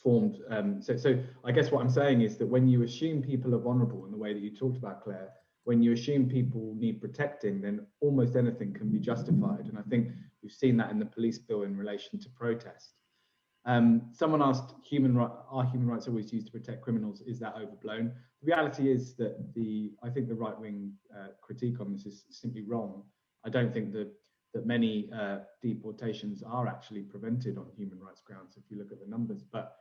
formed. So I guess what I'm saying is that when you assume people are vulnerable in the way that you talked about, Claire, when you assume people need protecting, then almost anything can be justified. And I think we've seen that in the police bill in relation to protest. Someone asked, are human rights always used to protect criminals? Is that overblown? The reality is that I think the right-wing critique on this is simply wrong. I don't think that many deportations are actually prevented on human rights grounds if you look at the numbers, but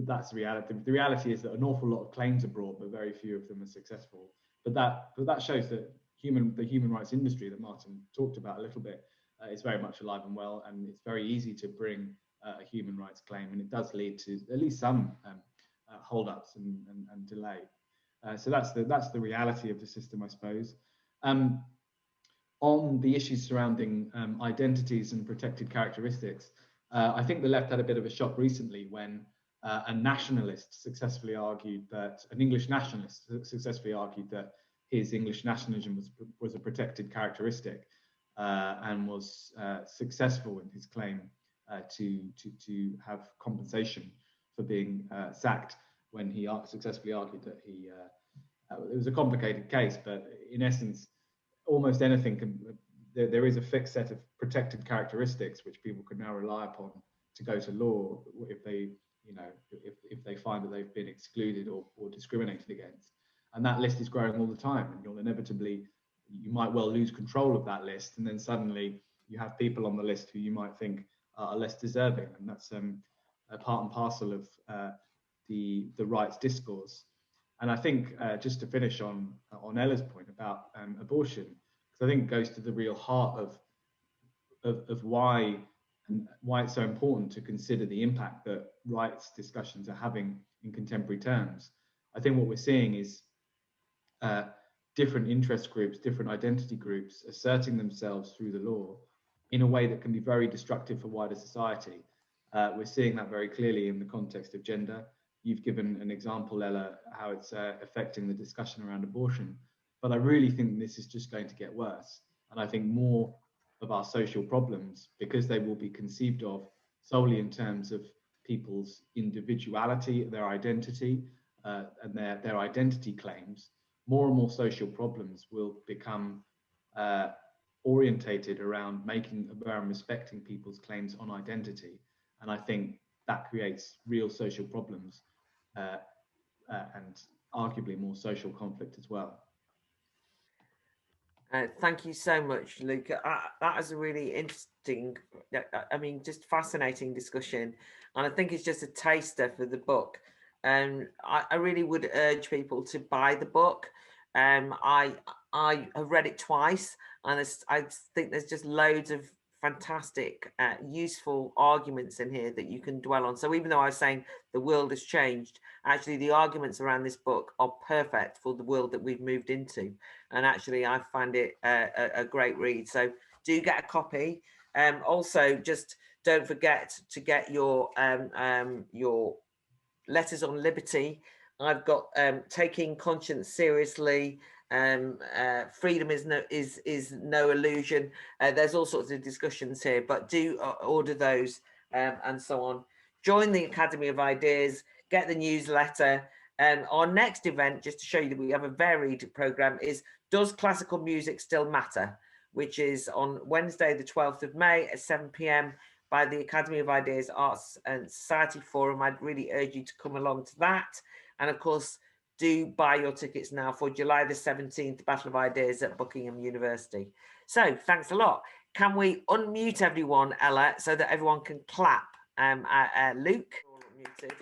that's the reality. The reality is that an awful lot of claims are brought, but very few of them are successful. But that shows that the human rights industry that Martin talked about a little bit is very much alive and well, and it's very easy to bring a human rights claim, and it does lead to at least some hold-ups and delay. So that's the reality of the system, I suppose. On the issues surrounding identities and protected characteristics, I think the left had a bit of a shock recently when an English nationalist successfully argued that his English nationalism was a protected characteristic, and was successful in his claim to have compensation for being sacked, when he successfully argued that it was a complicated case, but in essence, almost anything there is a fixed set of protected characteristics which people can now rely upon to go to law if they find that they've been excluded or discriminated against. And that list is growing all the time, and you might well lose control of that list, and then suddenly you have people on the list who you might think are less deserving, and that's a part and parcel of the rights discourse. And I think just to finish on Ella's point about abortion, because I think it goes to the real heart of why it's so important to consider the impact that rights discussions are having in contemporary terms. I think what we're seeing is different interest groups, different identity groups asserting themselves through the law in a way that can be very destructive for wider society. We're seeing that very clearly in the context of gender. You've given an example, Ella, how it's affecting the discussion around abortion. But I really think this is just going to get worse. And I think more of our social problems, because they will be conceived of solely in terms of people's individuality, their identity, and their identity claims, more and more social problems will become orientated around respecting people's claims on identity. And I think that creates real social problems and arguably more social conflict as well. Thank you so much, Luke. That is a really interesting, just fascinating discussion. And I think it's just a taster for the book. And I really would urge people to buy the book. I have read it twice, and I think there's just loads of fantastic, useful arguments in here that you can dwell on. So even though I was saying the world has changed, actually the arguments around this book are perfect for the world that we've moved into. And actually I find it a great read. So do get a copy. Also, just don't forget to get your letters on liberty. I've got Taking Conscience Seriously, Freedom is no illusion. There's all sorts of discussions here, but do order those and so on. Join the Academy of Ideas, get the newsletter. Our next event, just to show you that we have a varied program, is Does Classical Music Still Matter?, which is on Wednesday, the 12th of May at 7 p.m. by the Academy of Ideas Arts and Society Forum. I'd really urge you to come along to that. And of course, do buy your tickets now for July the 17th, Battle of Ideas at Buckingham University. So thanks a lot. Can we unmute everyone, Ella, so that everyone can clap? Luke, you're muted.